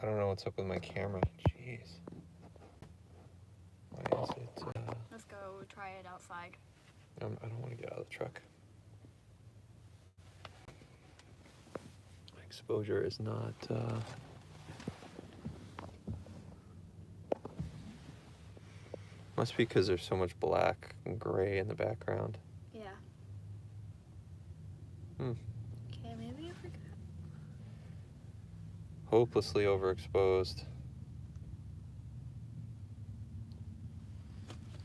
I don't know what's up with my camera. Jeez. Why is it? Let's go try it outside. I don't want to get out of the truck. My exposure is not. Must be because there's so much black and gray in the background. Yeah. Hmm. Okay, maybe if we could. Hopelessly overexposed.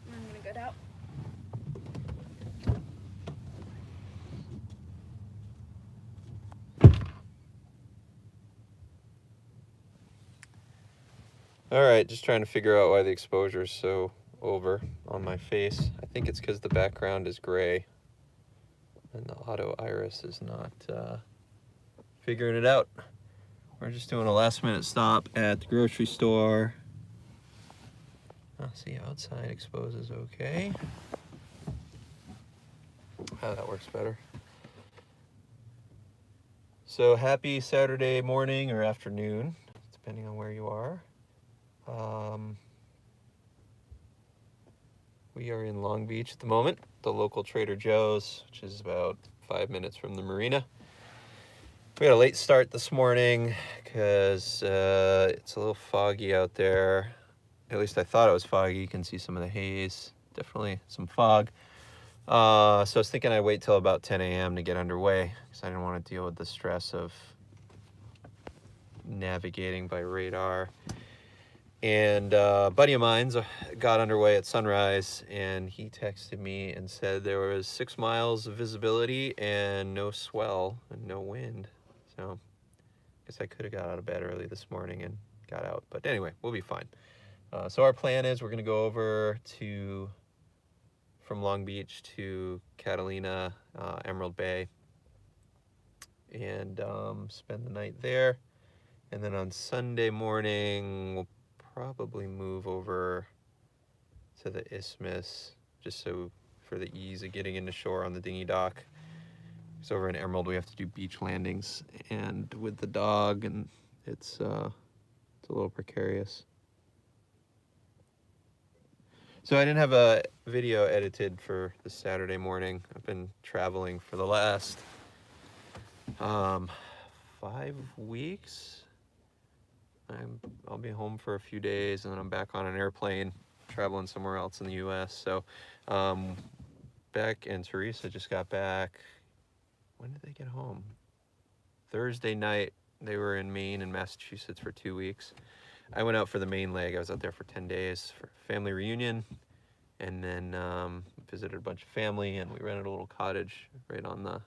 I'm gonna get out. All right, just trying to figure out why the exposure is so over on my face. I think it's because the background is gray and the auto iris is not figuring it out. We're just doing a last minute stop at the grocery store. See, outside exposes okay. That works better. So happy Saturday morning or afternoon, depending on where you are. We are in Long Beach at the moment, the local Trader Joe's, which is about 5 minutes from the marina. We had a late start this morning because it's a little foggy out there. At least I thought it was foggy. You can see some of the haze, definitely some fog. So I was thinking I'd wait till about 10 a.m. to get underway because I didn't want to deal with the stress of navigating by radar. And a buddy of mine's got underway at sunrise, and he texted me and said there was 6 miles of visibility and no swell and no wind. So I guess I could have got out of bed early this morning and got out. But anyway, we'll be fine. So our plan is we're going to go over from Long Beach to Catalina, Emerald Bay, and spend the night there. And then on Sunday morning, we'll probably move over to the Isthmus, just so for the ease of getting into shore on the dinghy dock. Because over in Emerald, we have to do beach landings, and with the dog, and it's a little precarious. So I didn't have a video edited for this Saturday morning. I've been traveling for the last 5 weeks. I'll be home for a few days, and then I'm back on an airplane traveling somewhere else in the U.S. So Beck and Teresa just got back. When did they get home? Thursday night. They were in Maine and Massachusetts for 2 weeks. I went out for the Maine leg. I was out there for 10 days for family reunion, and then visited a bunch of family, and we rented a little cottage right on the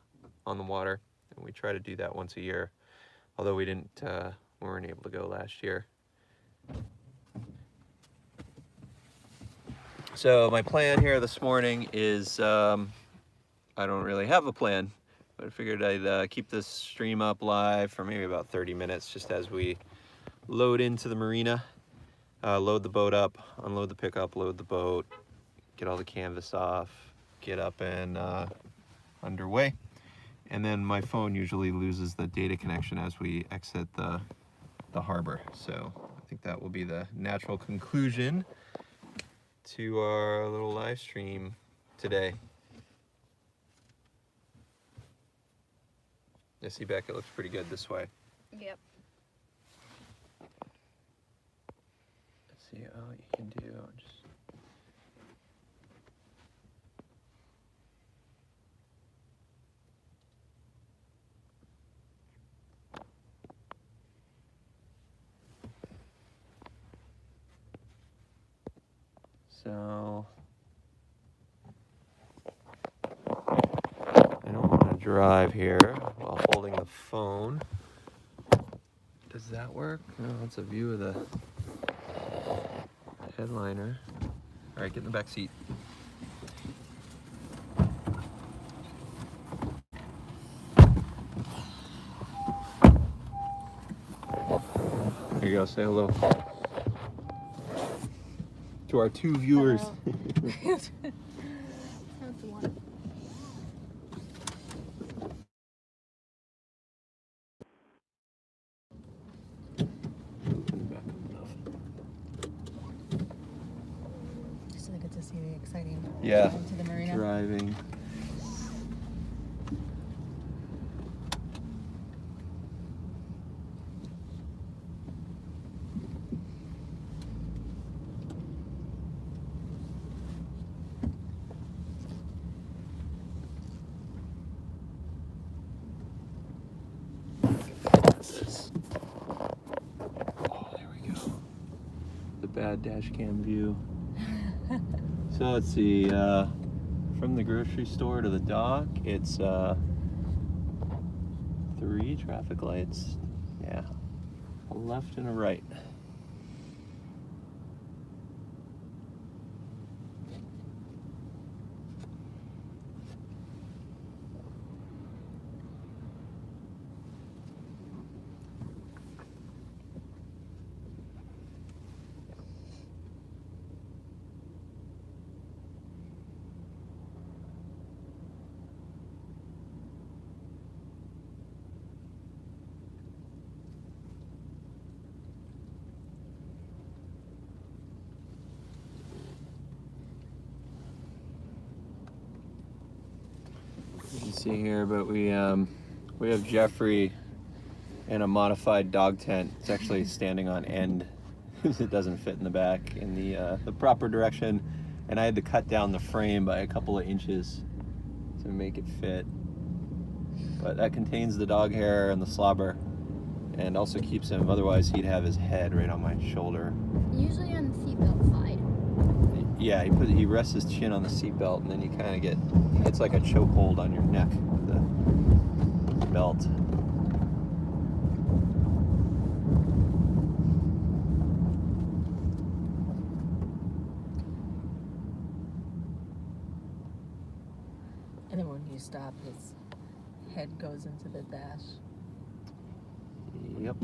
water. And we try to do that once a year, although we weren't able to go last year. So my plan here this morning is, I don't really have a plan, but I figured I'd keep this stream up live for maybe about 30 minutes just as we load into the marina, load the boat up, unload the pickup, load the boat, get all the canvas off, get up and underway. And then my phone usually loses the data connection as we exit the harbor. So I think that will be the natural conclusion to our little live stream today. Yeah, see, Beck, it looks pretty good this way. Yep. Let's see what you can do. So I don't want to drive here while holding the phone. Does that work? No, that's a view of the headliner. All right, get in the back seat. Here you go, say hello to our 2 viewers. That's one. exciting. Yeah. To the marina. Driving. Oh, there we go. The bad dash cam view. So let's see, from the grocery store to the dock, it's 3 traffic lights. Yeah, a left and a right. You can see here, but we have Jeffrey in a modified dog tent. It's actually standing on end. It doesn't fit in the back in the proper direction, and I had to cut down the frame by a couple of inches to make it fit. But that contains the dog hair and the slobber, and also keeps him. Otherwise, he'd have his head right on my shoulder. Usually on the seatbelt side. Yeah, he rests his chin on the seatbelt, and then you kind of get, it's like a chokehold on your neck, the belt. And then when you stop, his head goes into the dash. Yep.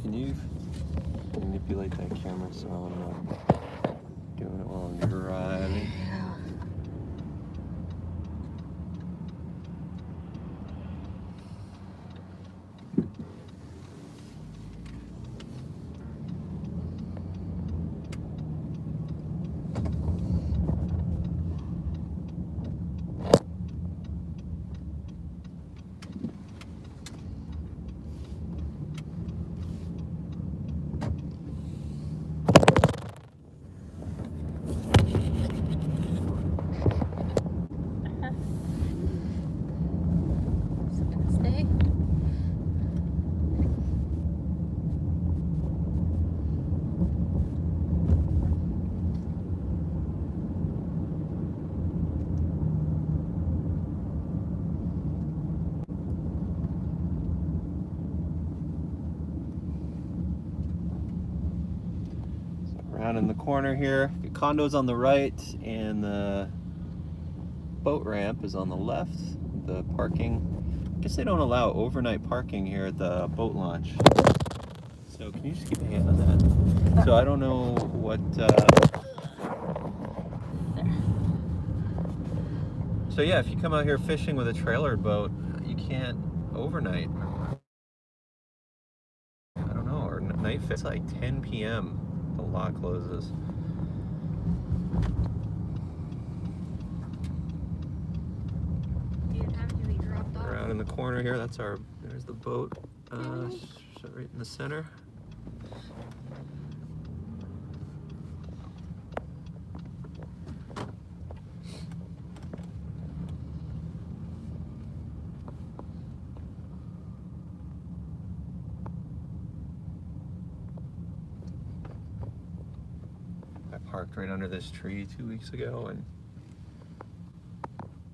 Can you manipulate that camera so I'm not doing it while I'm driving? Yeah. Stay. Around in the corner here, the condo's on the right, and the boat ramp is on the left. The parking, I guess they don't allow overnight parking here at the boat launch. So can you just keep a hand on that? So I don't know what, so yeah, if you come out here fishing with a trailer boat, you can't overnight. I don't know, or night fish, it's like 10 p.m. the lot closes. You'd have to be dropped off. Around in the corner here, there's the boat, so right in the center. I parked right under this tree 2 weeks ago, and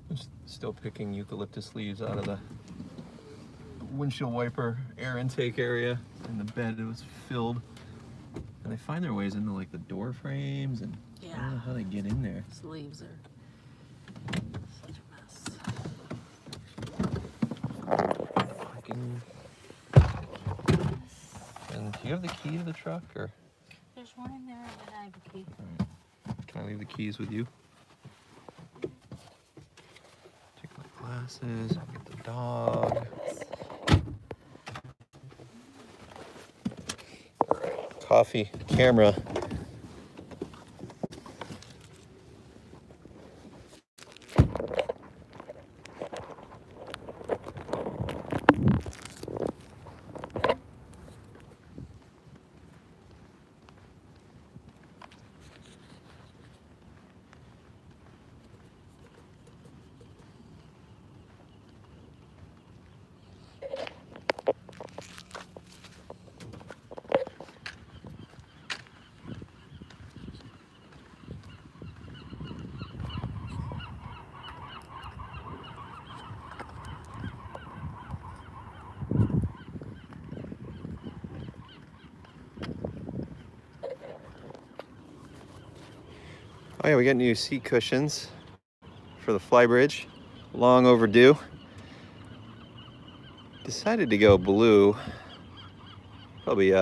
I'm still picking eucalyptus leaves out of the windshield wiper air intake area, and the bed was filled. And they find their ways into like the door frames, and I don't know how they get in there. His leaves are such a mess. Fucking. And do you have the key to the truck, or There's one in there and I have a key. can I leave the keys with you? Take my glasses, I'll get the dog. coffee camera. Oh yeah, we got new seat cushions for the flybridge. Long overdue. Decided to go blue. Probably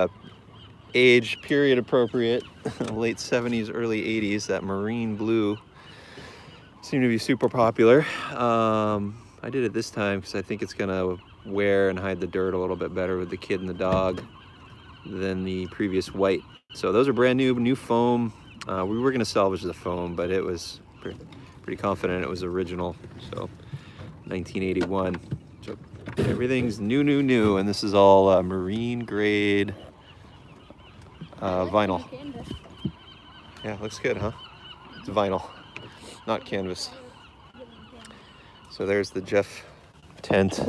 age period appropriate. Late 70s, early 80s. That marine blue seemed to be super popular. I did it this time because I think it's gonna wear and hide the dirt a little bit better with the kid and the dog than the previous white. So those are brand new foam. We were gonna salvage the foam, but it was pretty confident it was original. So 1981. So everything's new, and this is all marine grade vinyl. Yeah, looks good, huh? It's vinyl, not canvas. So there's the Jeff tent.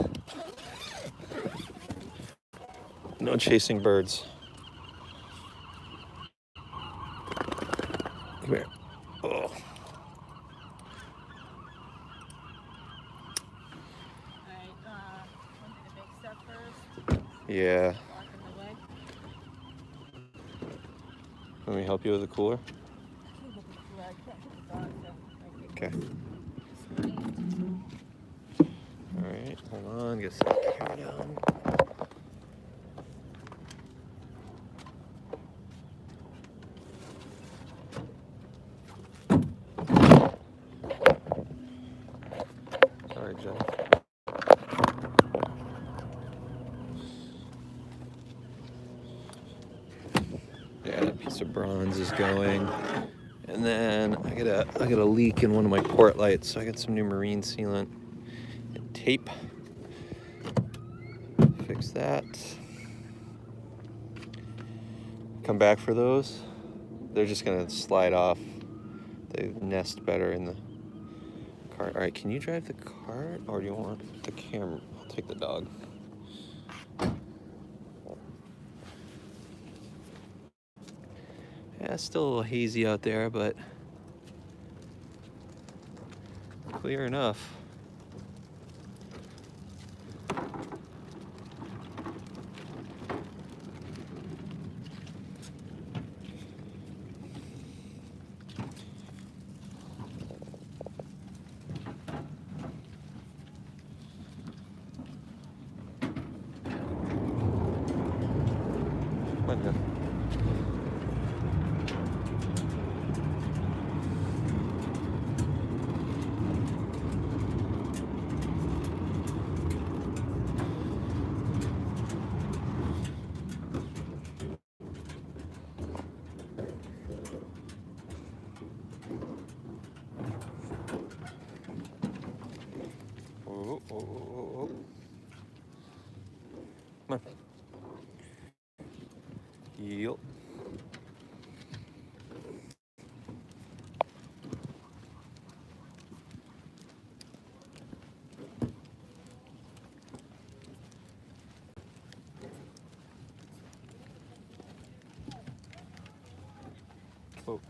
No chasing birds. Come here. Oh. Alright, want me to make stuff first? Yeah. Blocking the way. Let me help you with the cooler. Well, I can't get the dog, so I can Okay. screen. All right. Hold on. Get some camera down. Sorry, Jeff. Yeah, that piece of bronze is going. And then I got a leak in one of my port lights, so I got some new marine sealant and tape. Fix that. Come back for those. They're just gonna slide off. They nest better in the cart. All right, can you drive the cart, or do you want the camera? I'll take the dog. Yeah, it's still a little hazy out there, but clear enough. Come on, Jeff. Oh, oh, oh, oh, oh. Come on. Yep. Oh.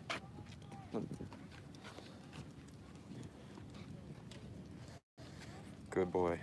Good boy.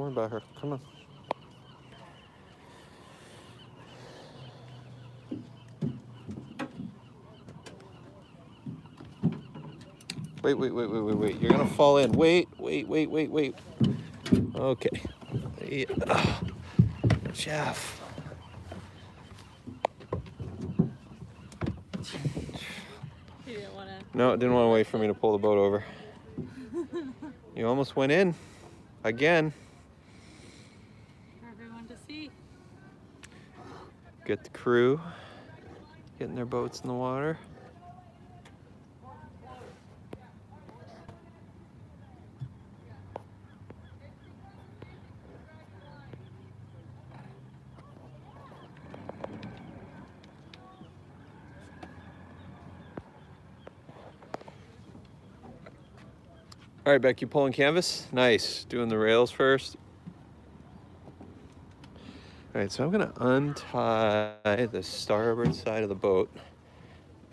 Don't worry about her. Come on. Wait. You're gonna fall in. Wait. Okay. Jeff. You didn't want to. No, it didn't want to wait for me to pull the boat over. You almost went in. Again. For everyone to see. Get the crew getting their boats in the water. All right, Beck, you pulling canvas? Nice. Doing the rails first. All right, so I'm gonna untie the starboard side of the boat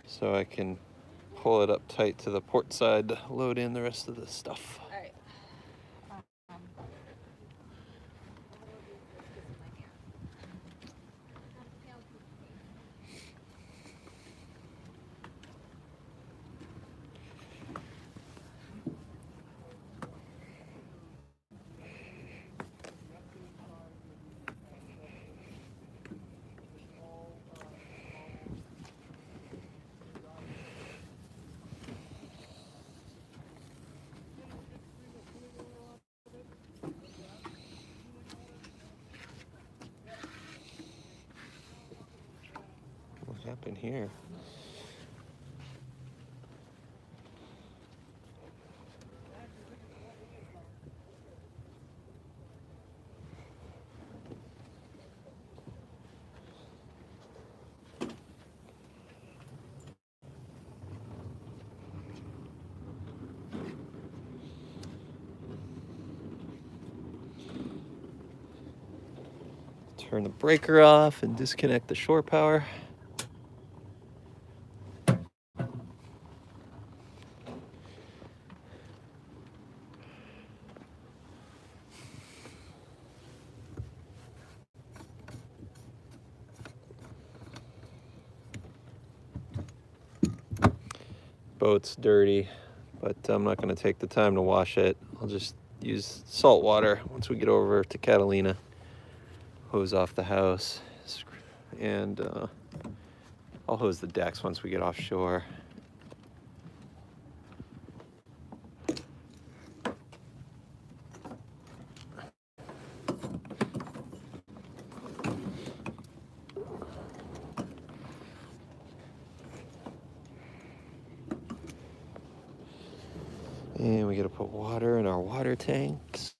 so I can pull it up tight to the port side to load in the rest of the stuff. All right. What happened here? Turn the breaker off and disconnect the shore power. Boat's dirty, but I'm not going to take the time to wash it. I'll just use salt water once we get over to Catalina. Hose off the house, and I'll hose the decks once we get offshore. And we gotta put water in our water tanks.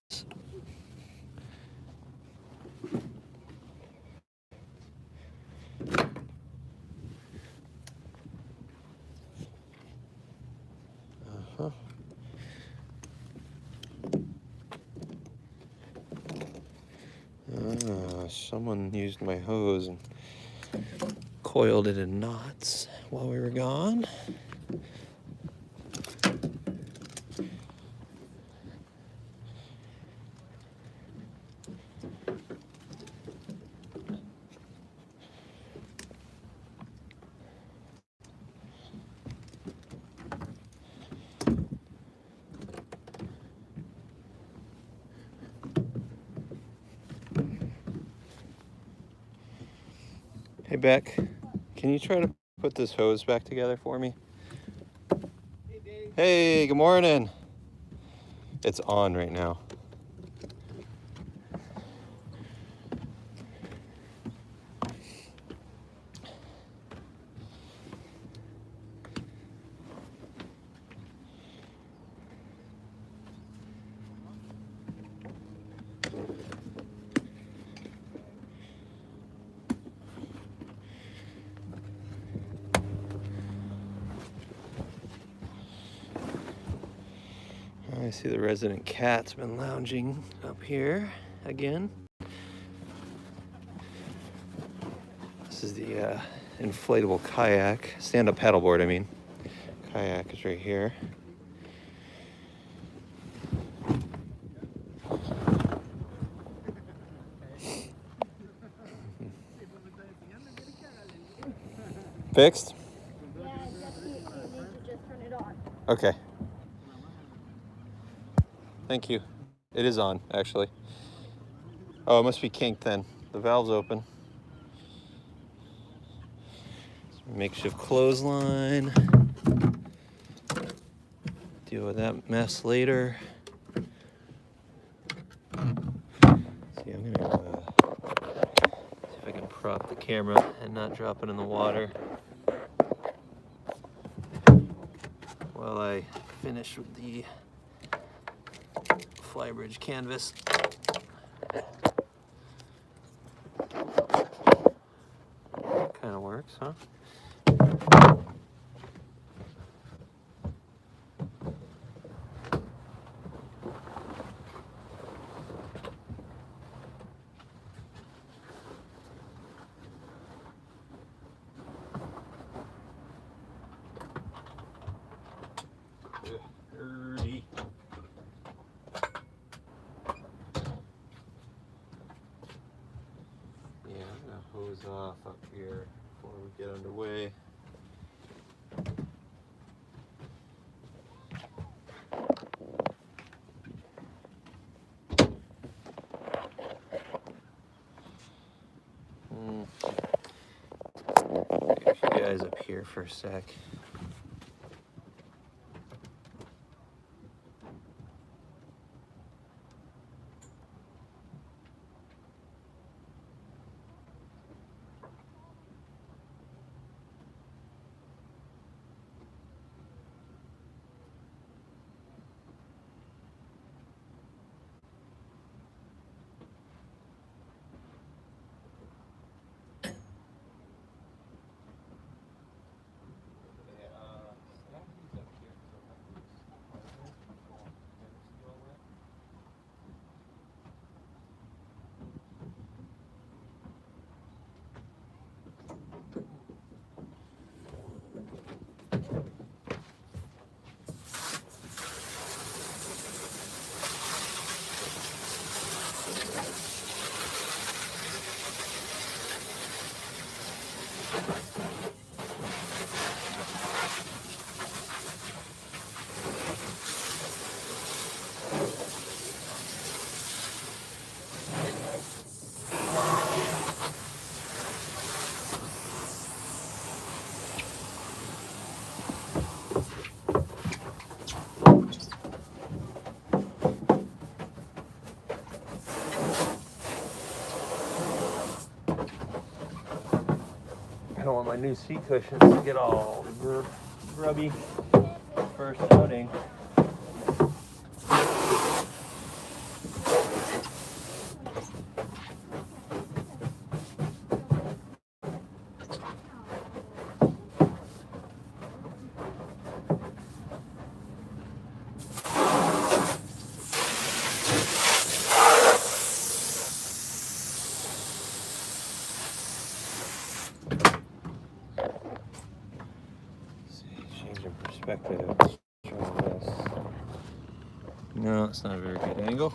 Someone used my hose and coiled it in knots while we were gone. Hey Beck, can you try to put this hose back together for me? Hey Dave. Hey, good morning. It's on right now. I see the resident cat's been lounging up here again. This is the inflatable kayak, stand-up paddleboard, I mean. Kayak is right here. Fixed? Yeah, just you need to just turn it on. Okay. Thank you. It is on, actually. Oh, it must be kinked then. The valve's open. Makeshift clothesline. Deal with that mess later. See, I'm gonna see if I can prop the camera and not drop it in the water while I finish with the flybridge canvas. Kind of works, huh? Dirty. Yeah, I'm gonna hose off up here before we get underway. Get you guys up here for a sec. I don't want my new seat cushions to get all grubby first outing. Change of perspective. Let's try this. No, it's not a very good angle.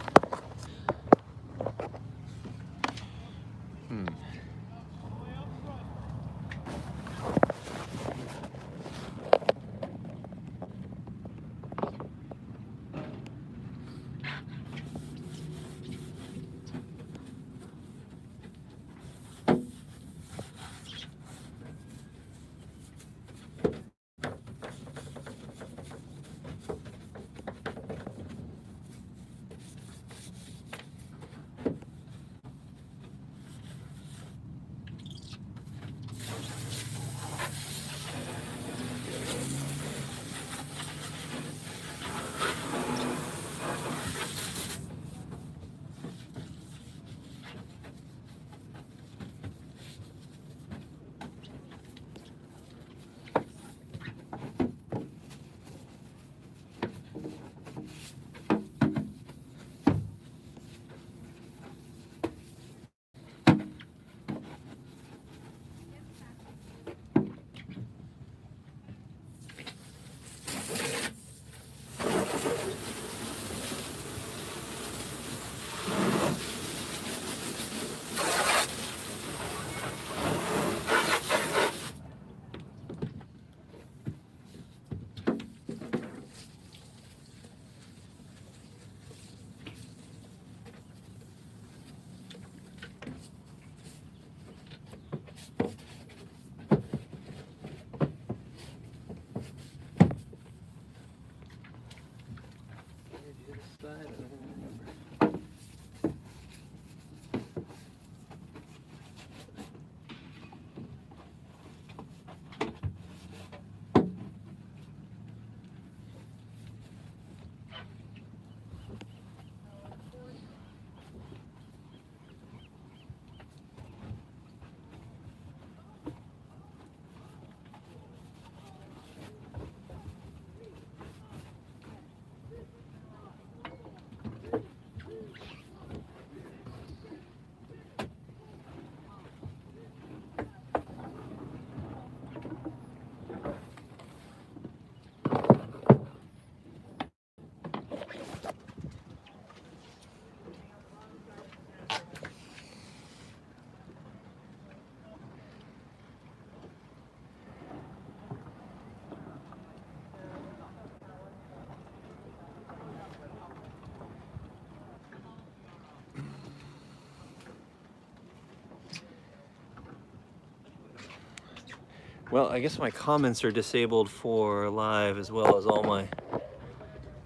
Well, I guess my comments are disabled for live as well as all my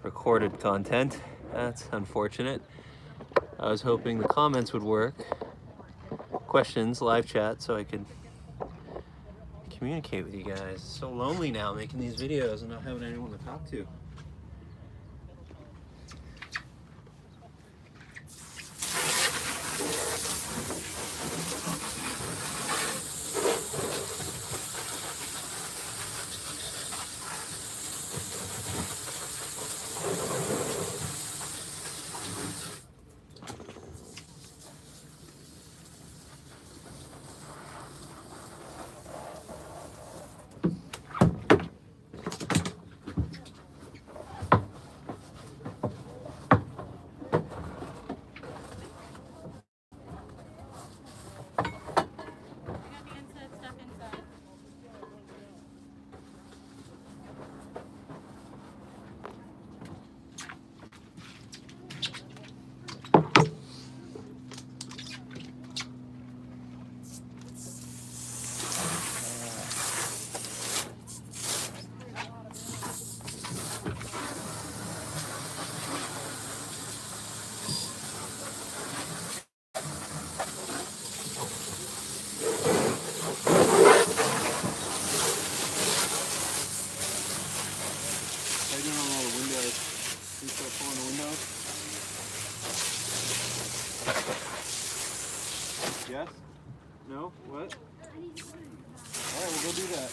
recorded content. That's unfortunate. I was hoping the comments would work. Questions, live chat, so I could communicate with you guys. It's so lonely now making these videos and not having anyone to talk to. How you doing on all the windows? Can you start pulling the windows? Yes? No? What? Alright, we'll go do that.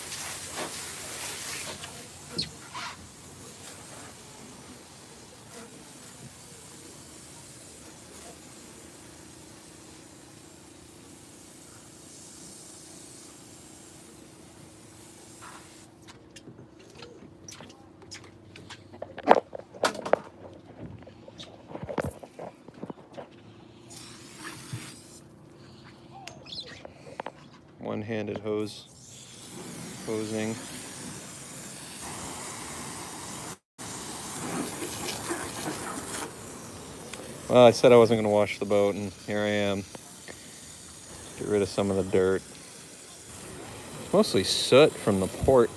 One-handed hosing. Well, I said I wasn't going to wash the boat, and here I am. Get rid of some of the dirt. It's mostly soot from the port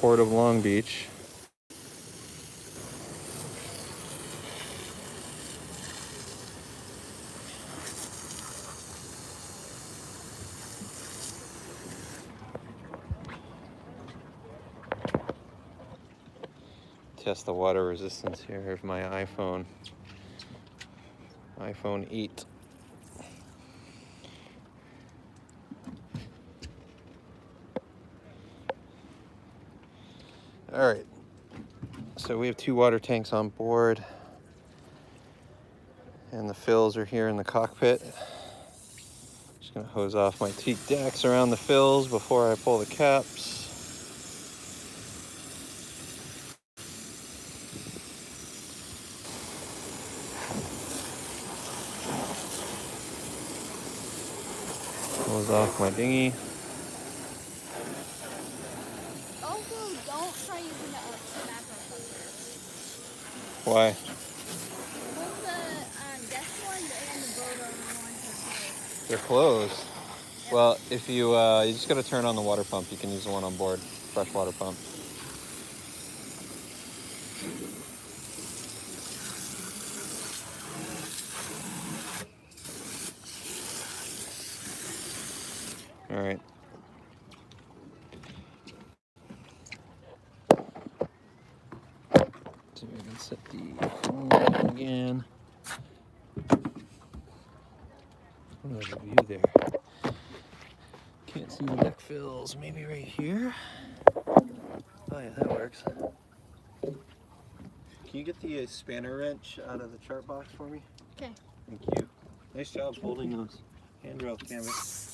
of Long Beach. Test the water resistance here of my iPhone 8. All right, so we have 2 water tanks on board, and the fills are here in the cockpit. Just gonna hose off my teak decks around the fills before I pull the caps. Hose off my dinghy. Also, don't try using the macro filter. Why? Both the desk ones and the boat ones are closed. They're closed. Well, if you just gotta turn on the water pump. You can use the one on board, freshwater pump. All right. So we can set the phone again. Oh, there's a view there. Can't see the deck fills. Maybe right here. Oh yeah, that works. Can you get the spanner wrench out of the chart box for me? Okay. Thank you. Nice job holding those handrail canvas.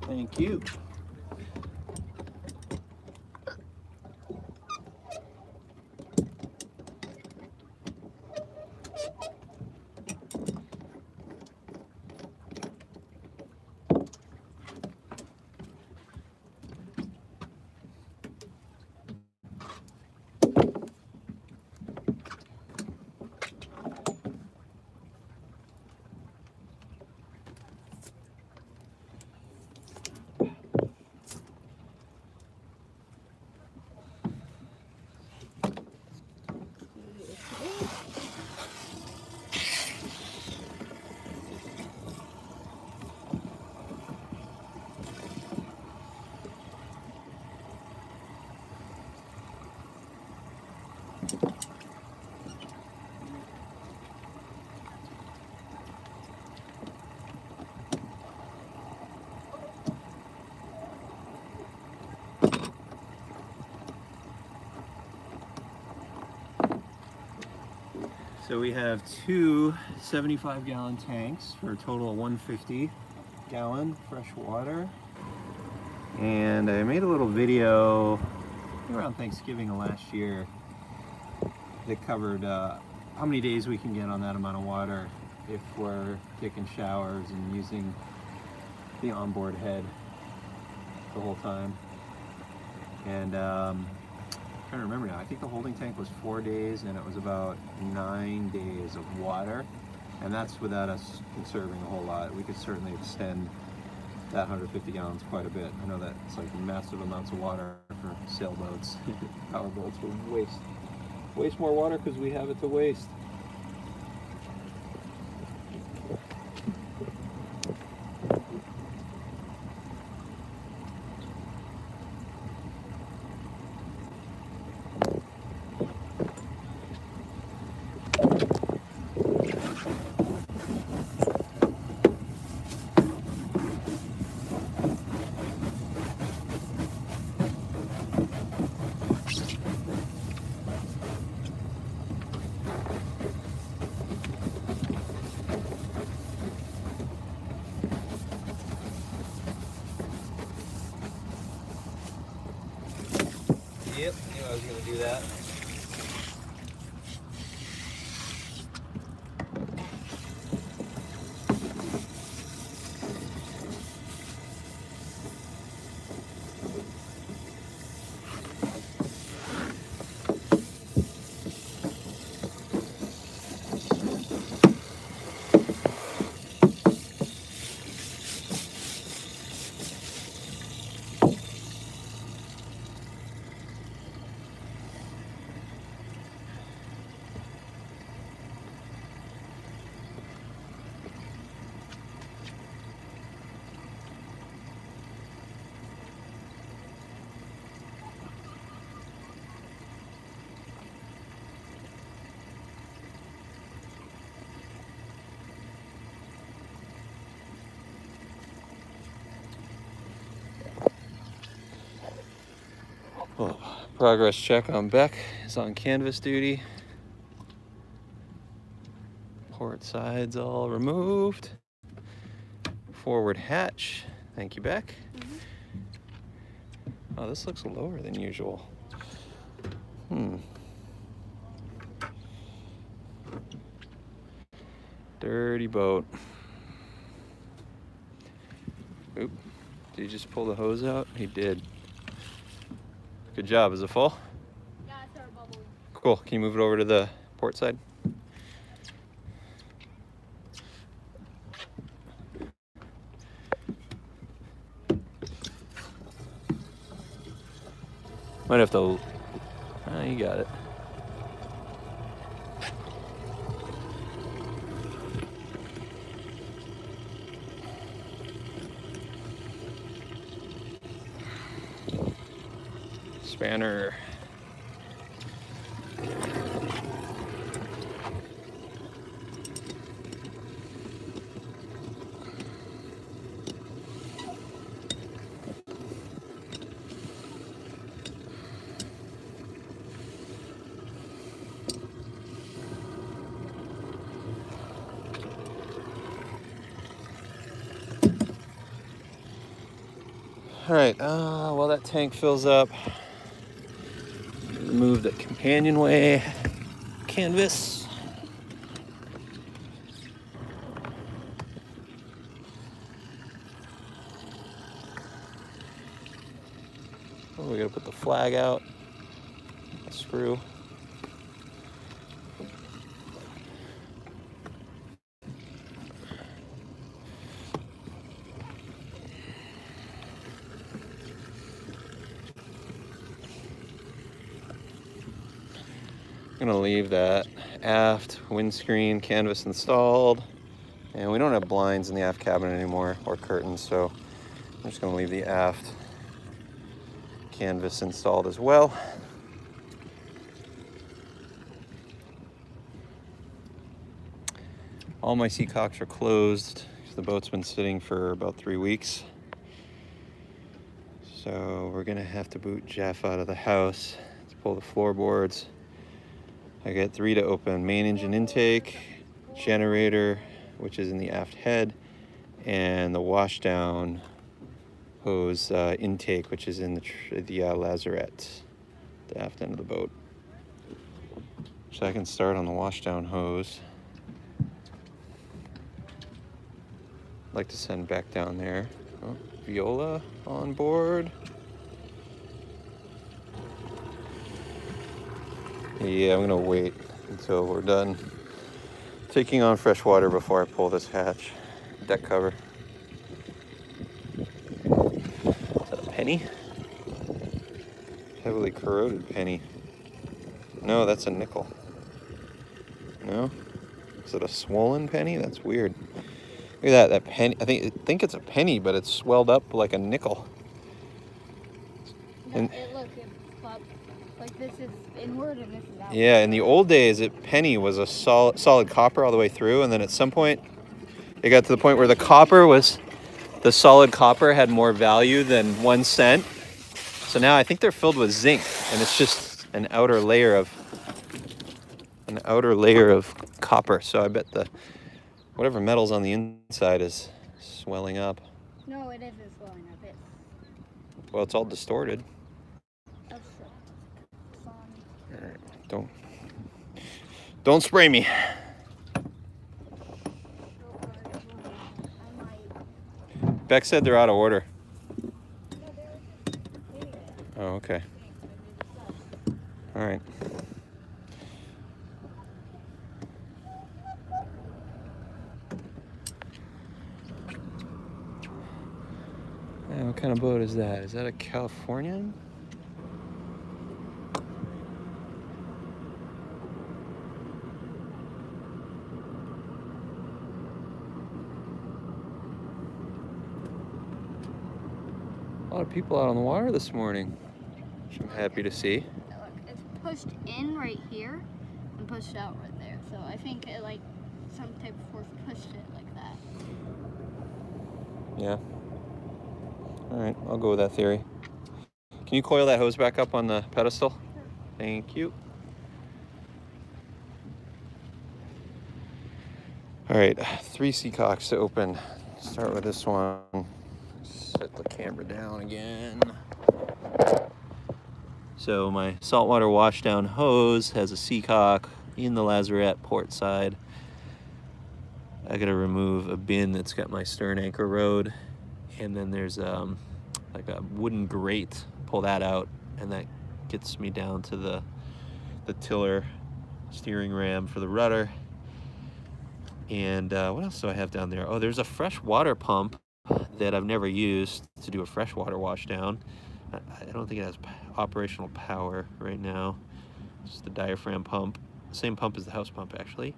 Thank you. So we have two 75-gallon tanks for a total of 150-gallon fresh water. And I made a little video around Thanksgiving of last year that covered how many days we can get on that amount of water if we're taking showers and using the onboard head the whole time. And I'm trying to remember now, I think the holding tank was 4 days and it was about 9 days of water, and that's without us conserving a whole lot. We could certainly extend that 150 gallons quite a bit. I know that it's like massive amounts of water for sailboats. Power boats will waste more water because we have it to waste. Yep, knew I was going to do that. Oh, progress check on Beck is on canvas duty. Port sides all removed. Forward hatch. Thank you, Beck. Oh, this looks lower than usual. Dirty boat. Oop. Did he just pull the hose out? He did. Good job. Is it full? Yeah, it started bubbling. Cool. Can you move it over to the port side? Might have to. Ah, you got it. Spanner. All right, while that tank fills up, remove the companionway canvas. Oh, we gotta put the flag out, a screw. I'm gonna leave that aft windscreen canvas installed, and we don't have blinds in the aft cabin anymore or curtains, so I'm just gonna leave the aft canvas installed as well. All my sea cocks are closed. The boat's been sitting for about 3 weeks. So we're gonna have to boot Jeff out of the house to pull the floorboards. I got 3 to open: main engine intake, generator, which is in the aft head, and the washdown hose intake, which is in the lazarette, the aft end of the boat. So I can start on the washdown hose. I'd like to send back down there. Oh, Viola on board. Yeah, I'm gonna wait until we're done taking on fresh water before I pull this hatch deck cover. Is that a penny? Heavily corroded penny. No, that's a nickel. No? Is it a swollen penny? That's weird. Look at that penny. I think it's a penny, but it's swelled up like a nickel. No, it popped. Like this is inward and this is outward. Yeah, in the old days, penny was a solid copper all the way through, and then at some point, it got to the point where the solid copper had more value than 1 cent. So now I think they're filled with zinc, and it's just an outer layer of copper. So I bet whatever metal's on the inside is swelling up. No, it isn't swelling up. Well, it's all distorted. That's All right, don't spray me. Beck said they're out of order. Oh, okay. All right. Yeah, what kind of boat is that? Is that a Californian? A lot of people out on the water this morning, which I'm happy to see. Look, it's pushed in right here and pushed out right there. So I think it like some type of force pushed it like that. Yeah. All right, I'll go with that theory. Can you coil that hose back up on the pedestal? Thank you. All right, 3 sea cocks to open. Start with this one. Set the camera down again. So my saltwater washdown hose has a sea cock in the lazarette port side. I gotta remove a bin that's got my stern anchor rode, and then there's like a wooden grate. Pull that out, and that gets me down to the tiller steering ram for the rudder. And what else do I have down there? Oh, there's a freshwater pump that I've never used to do a freshwater washdown. I don't think it has operational power right now. It's just the diaphragm pump, same pump as the house pump actually.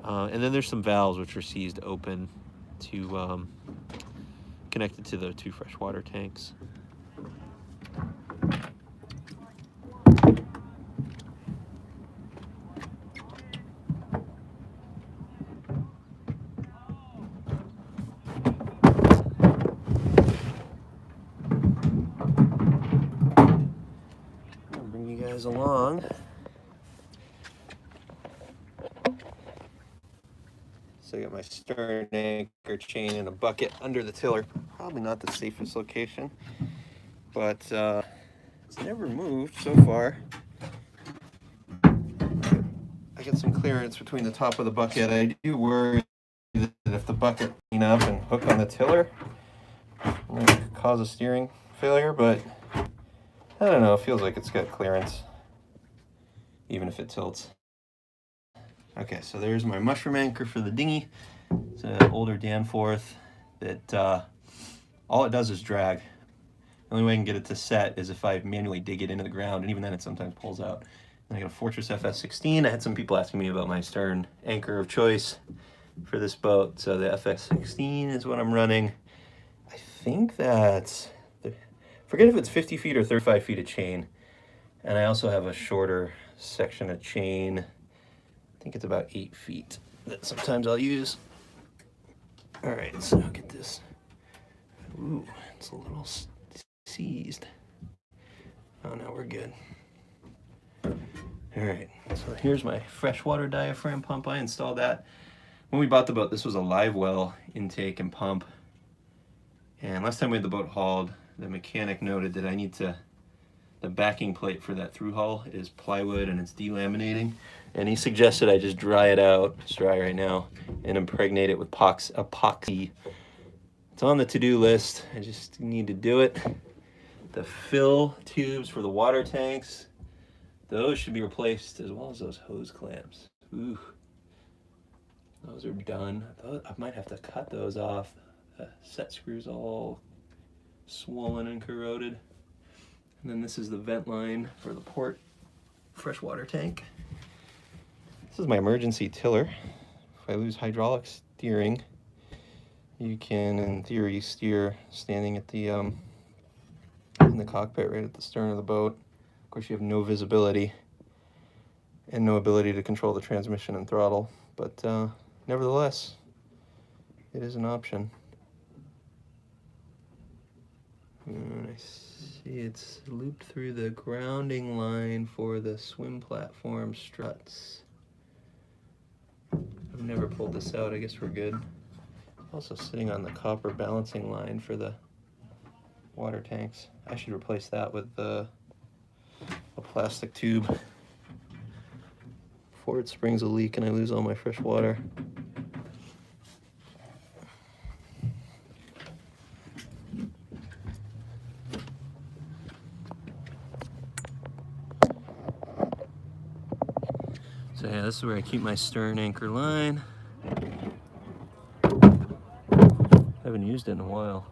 And then there's some valves which are seized open to connected to the 2 freshwater tanks. I'll bring you guys along. So I got my stern anchor chain in a bucket under the tiller. Probably not the safest location, but it's never moved so far. I get some clearance between the top of the bucket. I do worry that if the bucket clean up and hook on the tiller, it could cause a steering failure, but I don't know, it feels like it's got clearance, even if it tilts. Okay, so there's my mushroom anchor for the dinghy. It's an older Danforth that all it does is drag. The only way I can get it to set is if I manually dig it into the ground, and even then it sometimes pulls out. And I got a Fortress FS16. I had some people asking me about my stern anchor of choice for this boat. So the FS16 is what I'm running. I think that's, forget if it's 50 feet or 35 feet of chain. And I also have a shorter section of chain. I think it's about 8 feet that sometimes I'll use All right, so I'll get this. Ooh, it's a little seized. Oh, no, we're good. All right, so here's my freshwater diaphragm pump. I installed that. When we bought the boat, this was a live well intake and pump. And last time we had the boat hauled, the mechanic noted that I need to, the backing plate for that through hull is plywood and it's delaminating. And he suggested I just dry it out, it's dry right now, and impregnate it with epoxy. It's on the to-do list, I just need to do it. The fill tubes for the water tanks, those should be replaced as well as those hose clamps. Ooh, those are done. I might have to cut those off. The set screws all swollen and corroded. And then this is the vent line for the port freshwater tank. This is my emergency tiller. If I lose hydraulic steering, you can, in theory, steer standing at the in the cockpit right at the stern of the boat. Of course, you have no visibility and no ability to control the transmission and throttle, but nevertheless, it is an option. And I see it's looped through the grounding line for the swim platform struts. I've never pulled this out, I guess we're good. Also sitting on the copper balancing line for the water tanks. I should replace that with a plastic tube before it springs a leak and I lose all my fresh water. So yeah, this is where I keep my stern anchor line. Haven't used it in a while.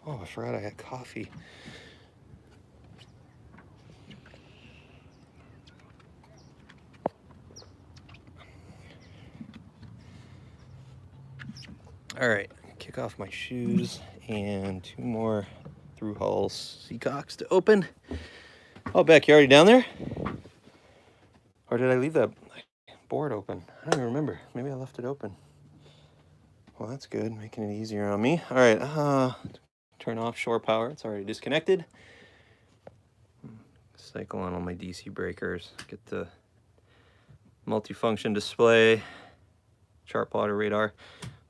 Oh, I forgot I had coffee. All right, kick off my shoes and 2 more through hull seacocks to open. Oh, Beck, you already down there? Or did I leave that board open? I don't even remember. Maybe I left it open. Well, that's good, making it easier on me. All right, turn off shore power. It's already disconnected. Cycle on all my DC breakers. Get the multifunction display, chart plotter, radar,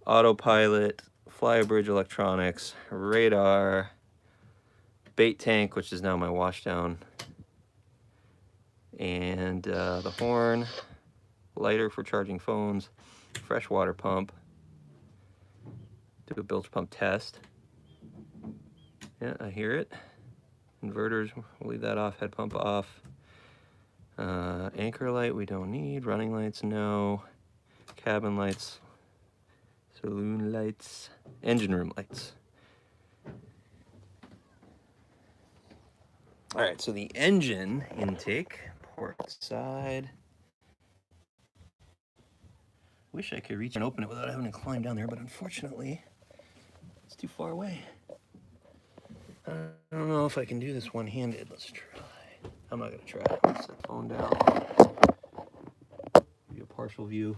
autopilot, flybridge electronics, radar, bait tank, which is now my washdown, and the horn, lighter for charging phones, freshwater pump, do a bilge pump test. Yeah, I hear it. Inverters, we'll leave that off, head pump off. Anchor light we don't need, running lights no, cabin lights, saloon lights, engine room lights. All right, so the engine intake, port side. Wish I could reach and open it without having to climb down there, but unfortunately, it's too far away. I don't know if I can do this one-handed. Let's try. I'm not gonna try. Set the phone down. Give you a partial view.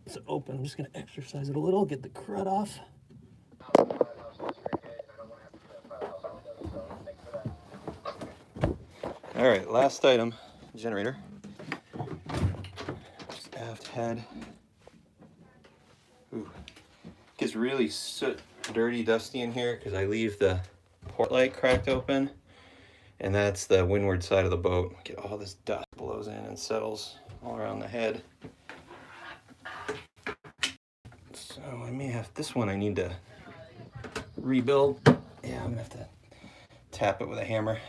It's open. I'm just gonna exercise it a little, get the crud off. All right, last item, generator. Just aft head. Ooh, gets really soot, dirty, dusty in here because I leave the port light cracked open, and that's the windward side of the boat. Get all this dust blows in and settles all around the head. So I may have this one. I need to rebuild. Yeah, I'm gonna have to tap it with a hammer.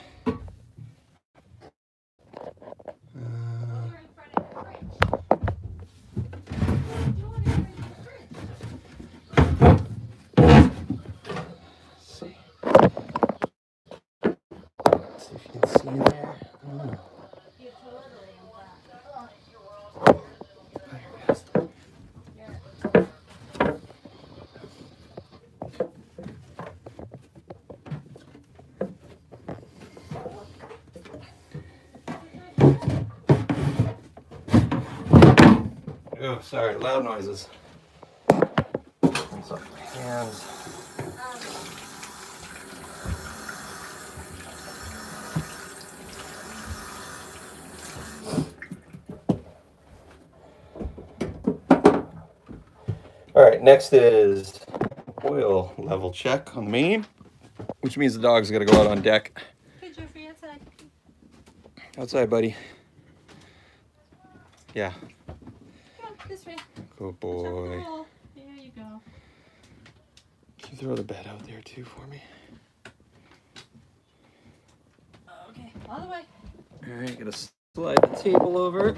See. Let's see if you can see in there. Oh, sorry, loud noises. It's off my hands. All right, next is oil level check on the main, which means the dog's got to go out on deck. Hey, Jeffrey, outside. Outside, buddy. Yeah. Go this way. Good boy. There you go. Can you throw the bed out there too for me? Okay, all the way. All right, gonna slide the table over.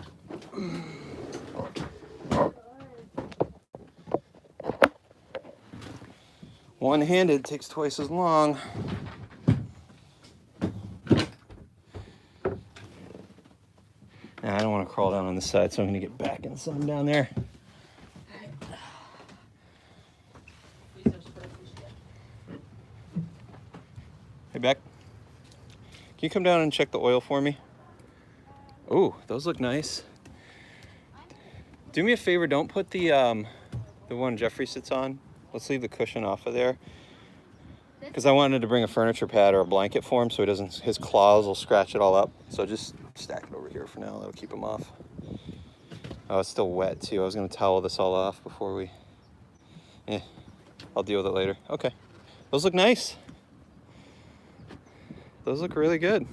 One-handed takes twice as long. Now, I don't want to crawl down on the side, so I'm gonna get back in some down there. Hey, Beck. Can you come down and check the oil for me? Oh, those look nice. Do me a favor, don't put the one Jeffrey sits on. Let's leave the cushion off of there. Because I wanted to bring a furniture pad or a blanket for him so he doesn't, his claws will scratch it all up. So just stack it over here for now, that'll keep him off. Oh, it's still wet too. I was gonna towel this all off before we, I'll deal with it later. Okay, those look nice. Those look really good.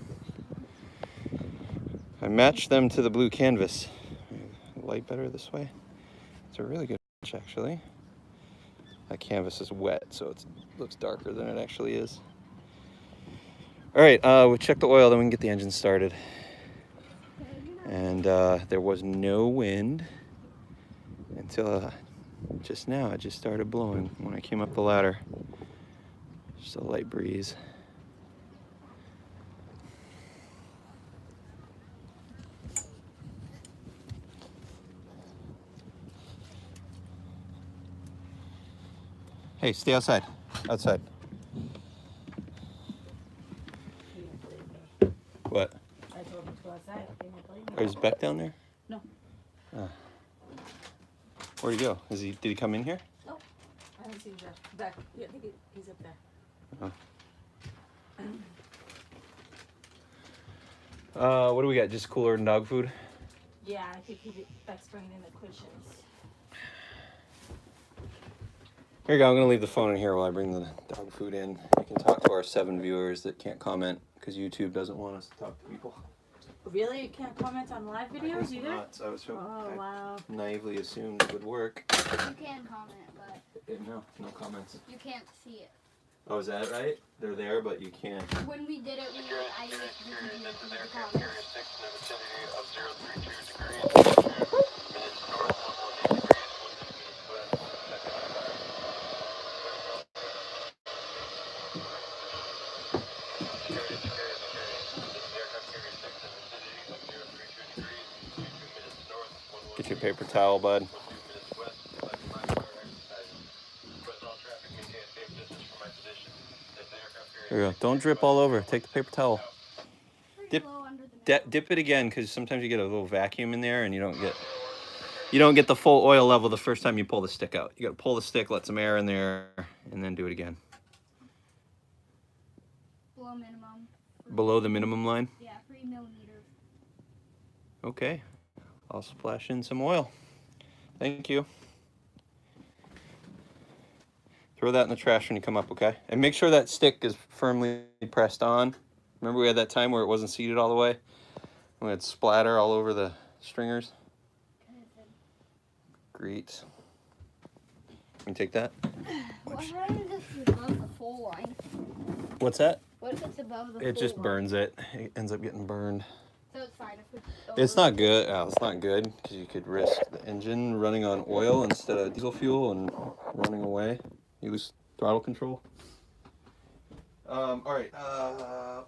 I matched them to the blue canvas. Light better this way. It's a really good match, actually. That canvas is wet, so it looks darker than it actually is. All right, we'll check the oil, then we can get the engine started. And there was no wind until just now. It just started blowing when I came up the ladder. Just a light breeze. Hey, stay outside. Outside. What? I told him to go outside. Is Beck down there? No. Where'd he go? Did he come in here? No. I haven't seen Jeff. Back. Yeah, I think he's up there. Oh. What do we got? Just cooler and dog food? Yeah, I think Beck's bringing in the cushions. Here you go. I'm going to leave the phone in here while I bring the dog food in. You can talk to our 7 viewers that can't comment because YouTube doesn't want us to talk to people. Really? You can't comment on live videos either? Not. I was hoping, wow. I naively assumed it would work. You can comment, but No comments. you can't see it. Oh, is that right? They're there, but you can't. When we did it, I used to do the comments. Get your paper towel, bud. There you go. Don't drip all over. Take the paper towel. Dip it again, because sometimes you get a little vacuum in there, and you don't get the full oil level the first time you pull the stick out. You got to pull the stick, let some air in there, and then do it again. Below minimum. Below the minimum line. Yeah, for 3 millimeters. Okay, I'll splash in some oil. Thank you. Throw that in the trash when you come up, okay? And make sure that stick is firmly pressed on. Remember we had that time where it wasn't seated all the way? We had splatter all over the stringers. Great. Can you take that? What happens if it's above the full line? What's that? What if it's above the It full just line? burns it. It ends up getting burned. So it's fine if it's It's not good. Oh, it's not good because you could risk the engine running on oil instead of diesel fuel and running away. You lose throttle control. All right. Oil.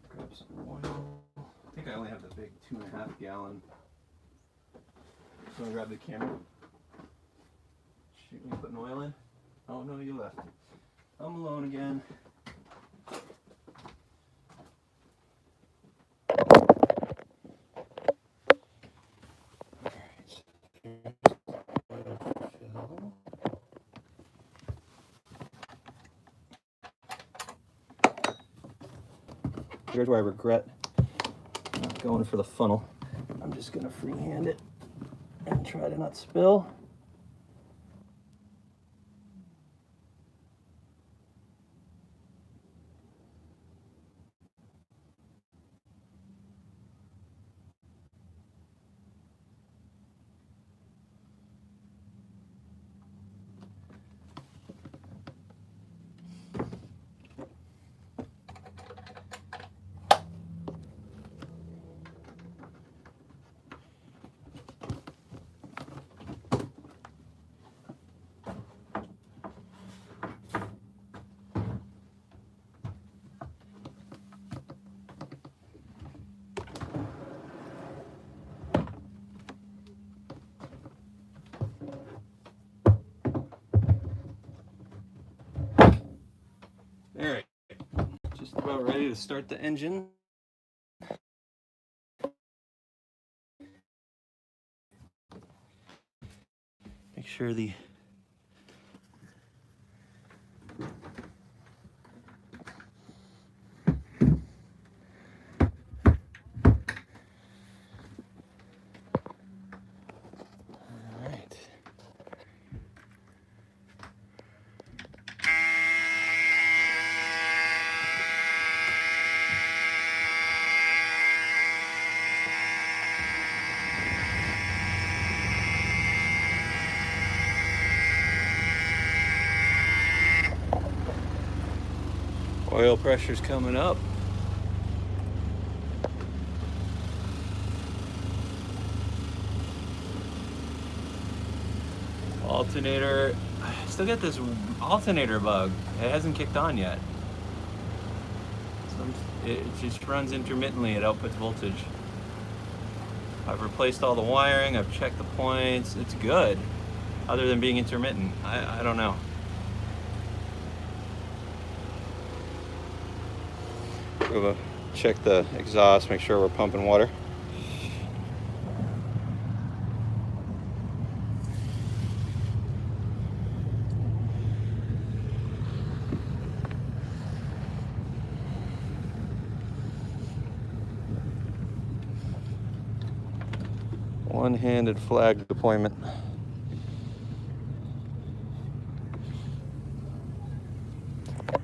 Grab some oil. I think I only have the big 2.5 gallon. So I'll grab the camera. Shoot me putting oil in. Oh no, you left. I'm alone again. Here's where I regret not going for the funnel. I'm just gonna freehand it and try to not spill. All right, just about ready to start the engine. Make sure the oil pressure's coming up. Alternator, I still get this alternator bug. It hasn't kicked on yet. It just runs intermittently at output voltage. I've replaced all the wiring, I've checked the points, it's good. Other than being intermittent, I don't know. We'll check the exhaust, make sure we're pumping water. One-handed flag deployment.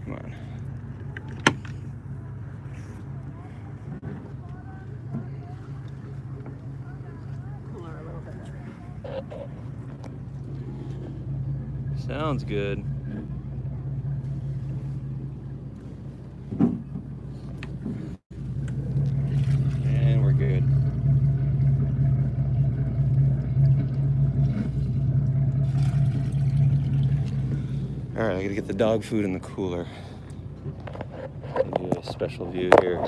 Come on. Cooler a little bit. Sounds good. And we're good. All right, I gotta get the dog food in the cooler. Give you a special view here.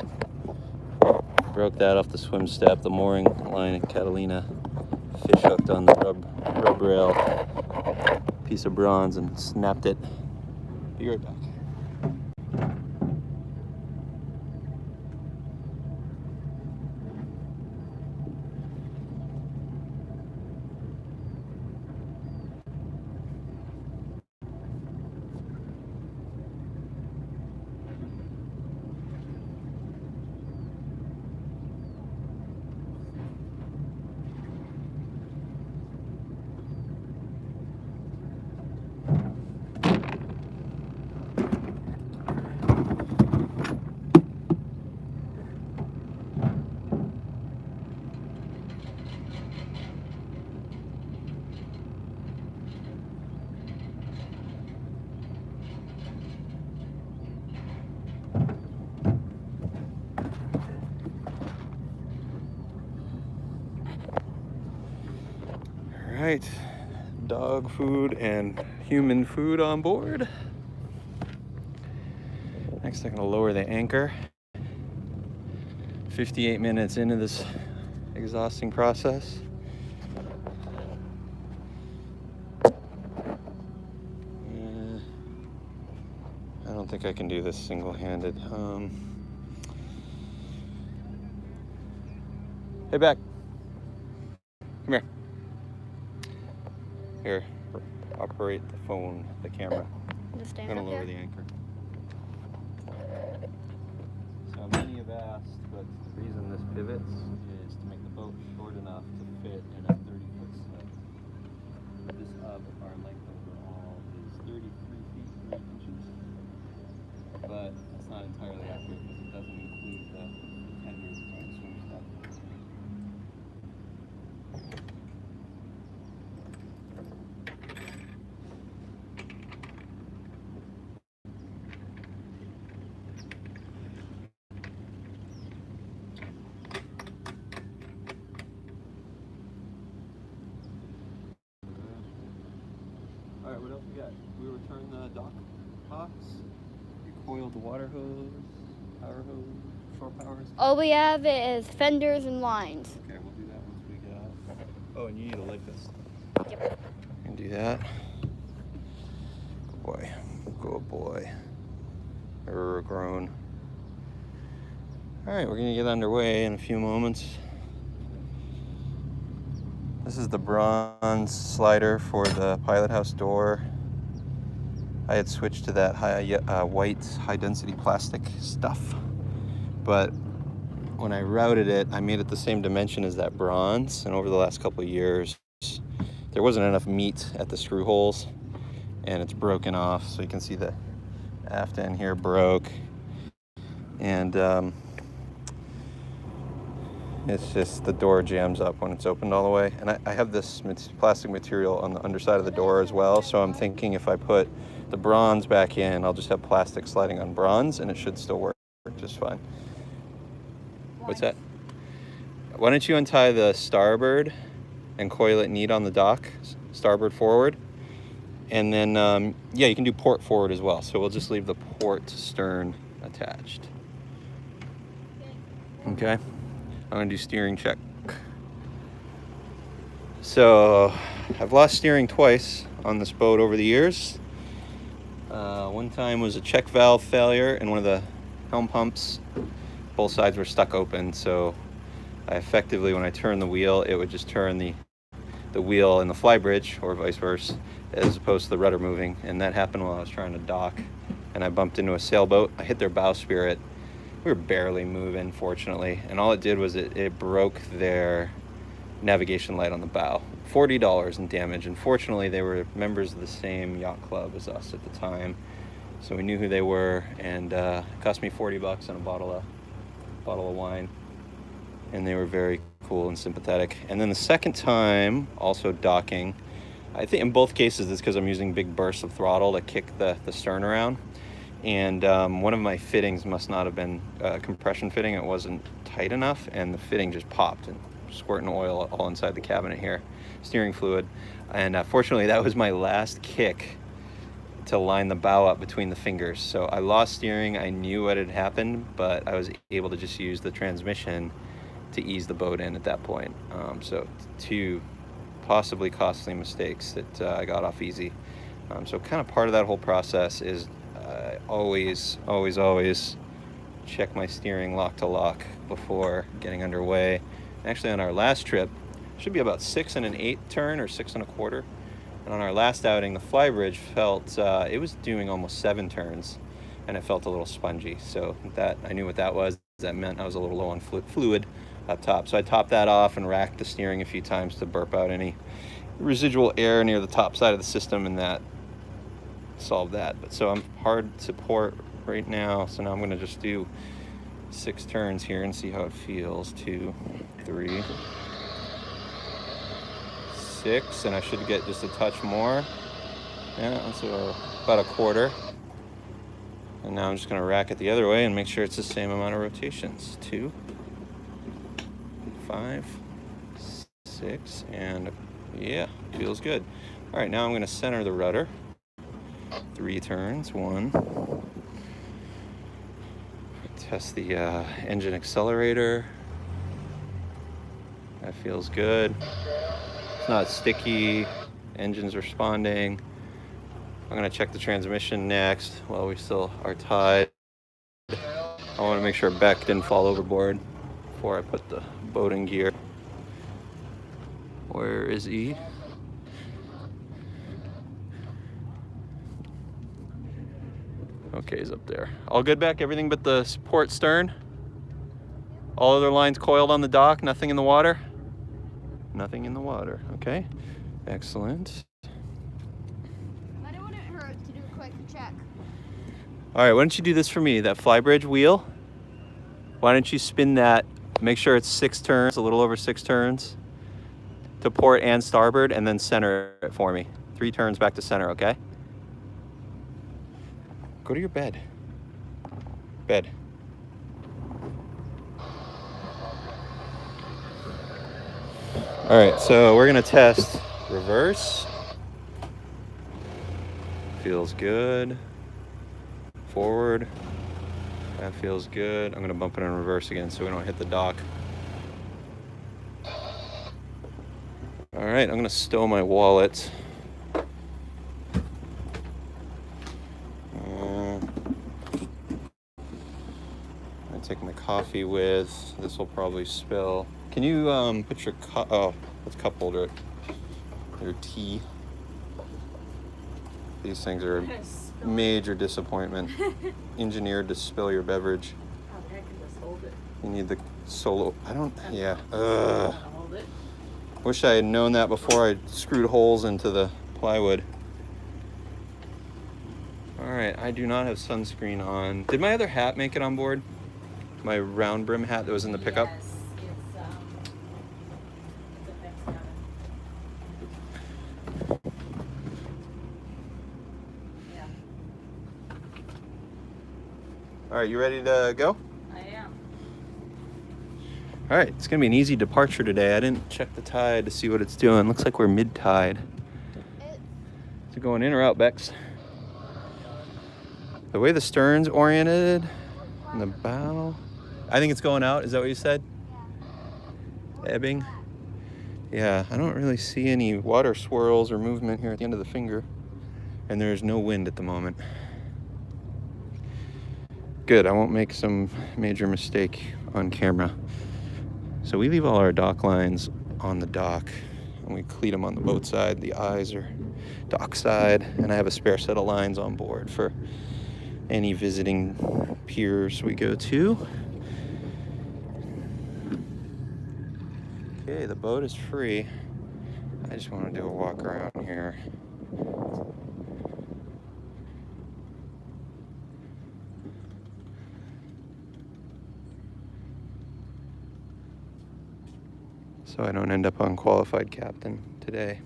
Broke that off the swim step, the mooring line at Catalina. Fish hooked on the rub rail, piece of bronze, and snapped it. Be right back. right, dog food and human food on board. Next, I'm gonna lower the anchor. 58 minutes into this exhausting process. I don't think I can do this single-handed. Hey, back. Come here. Here, operate the phone, the camera. Just I'm stand gonna up lower here. the anchor. So many have asked, but the reason this pivots is to make the boat short enough to fit in a 30-foot slip. This our length overall is 33 feet 3 inches, but that's not entirely accurate because it doesn't include the tenders and swim stuff. All right, what else we got? We returned the dock box. We coiled the water hose, power hose, shore powers. All we have is fenders and lines. Okay, we'll do that once we get out. Oh, and you need a light vest. Yep. You can do that. Good boy. Good boy. Grown. All right, we're gonna get underway in a few moments. This is the bronze slider for the pilot house door. I had switched to that white high-density plastic stuff, but when I routed it, I made it the same dimension as that bronze, and over the last couple of years, there wasn't enough meat at the screw holes, and it's broken off. So you can see the aft end here broke, and it's just the door jams up when it's opened all the way. And I have this plastic material on the underside of the door as well, so I'm thinking if I put the bronze back in, I'll just have plastic sliding on bronze, and it should still work just fine. What's that? Why don't you untie the starboard and coil it neat on the dock, starboard forward, and then yeah, you can do port forward as well. So we'll just leave the port stern attached. Okay. I'm gonna do steering check. So I've lost steering twice on this boat over the years. One time was a check valve failure and one of the helm pumps. Both sides were stuck open, so I effectively, when I turned the wheel, it would just turn the wheel in the flybridge, or vice versa, as opposed to the rudder moving. And that happened while I was trying to dock, and I bumped into a sailboat. I hit their bowsprit. We were barely moving, fortunately, and all it did was it broke their navigation light on the bow. $40 in damage. Unfortunately, they were members of the same yacht club as us at the time, so we knew who they were, and it cost me $40 and a bottle of wine, and they were very cool and sympathetic. And then the second time, also docking, I think in both cases it's because I'm using big bursts of throttle to kick the stern around. And one of my fittings must not have been a compression fitting. It wasn't tight enough, and the fitting just popped and squirting oil all inside the cabinet here, steering fluid. And fortunately, that was my last kick to line the bow up between the fingers. So I lost steering. I knew what had happened, but I was able to just use the transmission to ease the boat in at that point. So two possibly costly mistakes that I got off easy. So kind of part of that whole process is always check my steering lock to lock before getting underway. Actually, on our last trip, it should be about 6 1/8 turn or 6 1/4. And on our last outing, the flybridge felt, it was doing almost 7 turns, and it felt a little spongy. So that, I knew what that was. That meant I was a little low on fluid up top. So I topped that off and racked the steering a few times to burp out any residual air near the top side of the system, and that solved that. But so I'm hard to port right now, so now I'm gonna just do 6 turns here and see how it feels. 2, 3, 6, and I should get just a touch more. Yeah, that's about a quarter. And now I'm just gonna rack it the other way and make sure it's the same amount of rotations. 2, 5, 6, and Yeah, feels good. All right, now I'm gonna center the rudder. 3 turns, 1. Test the engine accelerator. That feels good. It's not sticky. Engine's responding. I'm gonna check the transmission next while we still are tied. I wanna make sure Beck didn't fall overboard before I put the boat in gear. Where is E? Okay, he's up there. All good, Beck? Everything but the port stern? All other lines coiled on the dock, nothing in the water? Nothing in the water, okay. Excellent. But it wouldn't hurt to do a quick check. All right, why don't you do this for me, that flybridge wheel? Why don't you spin that, make sure it's 6 turns, a little over 6 turns, to port and starboard, and then center it for me. 3 turns back to center, okay? Go to your bed. Bed. All right, so we're gonna test reverse. Feels good. Forward. That feels good. I'm gonna bump it in reverse again so we don't hit the dock. All right, I'm gonna stow my wallet. I take my coffee with. This will probably spill. Can you put your let's cup holder your tea. These things are a major disappointment. Engineered to spill your beverage. Oh, I can just hold it. You need the solo. I don't. Yeah. Hold it. Wish I had known that before I screwed holes into the plywood. All right, I do not have sunscreen on. Did my other hat make it on board? My round brim hat that was in the pickup? Yes, it's a fixed cabin. Yeah, All right, you ready to go? I am. All right, it's gonna be an easy departure today. I didn't check the tide to see what it's doing. Looks like we're mid-tide. Is it going in or out, Bex? The way the stern's oriented and the bow, I think it's going out. Is that what you said? Yeah. Ebbing? Yeah, I don't really see any water swirls or movement here at the end of the finger. And there's no wind at the moment. Good, I won't make some major mistake on camera. So we leave all our dock lines on the dock and we cleat them on the boat side. The eyes are dock side, and I have a spare set of lines on board for any visiting piers we go to. Okay, the boat is free. I just want to do a walk around here. So I don't end up unqualified captain today.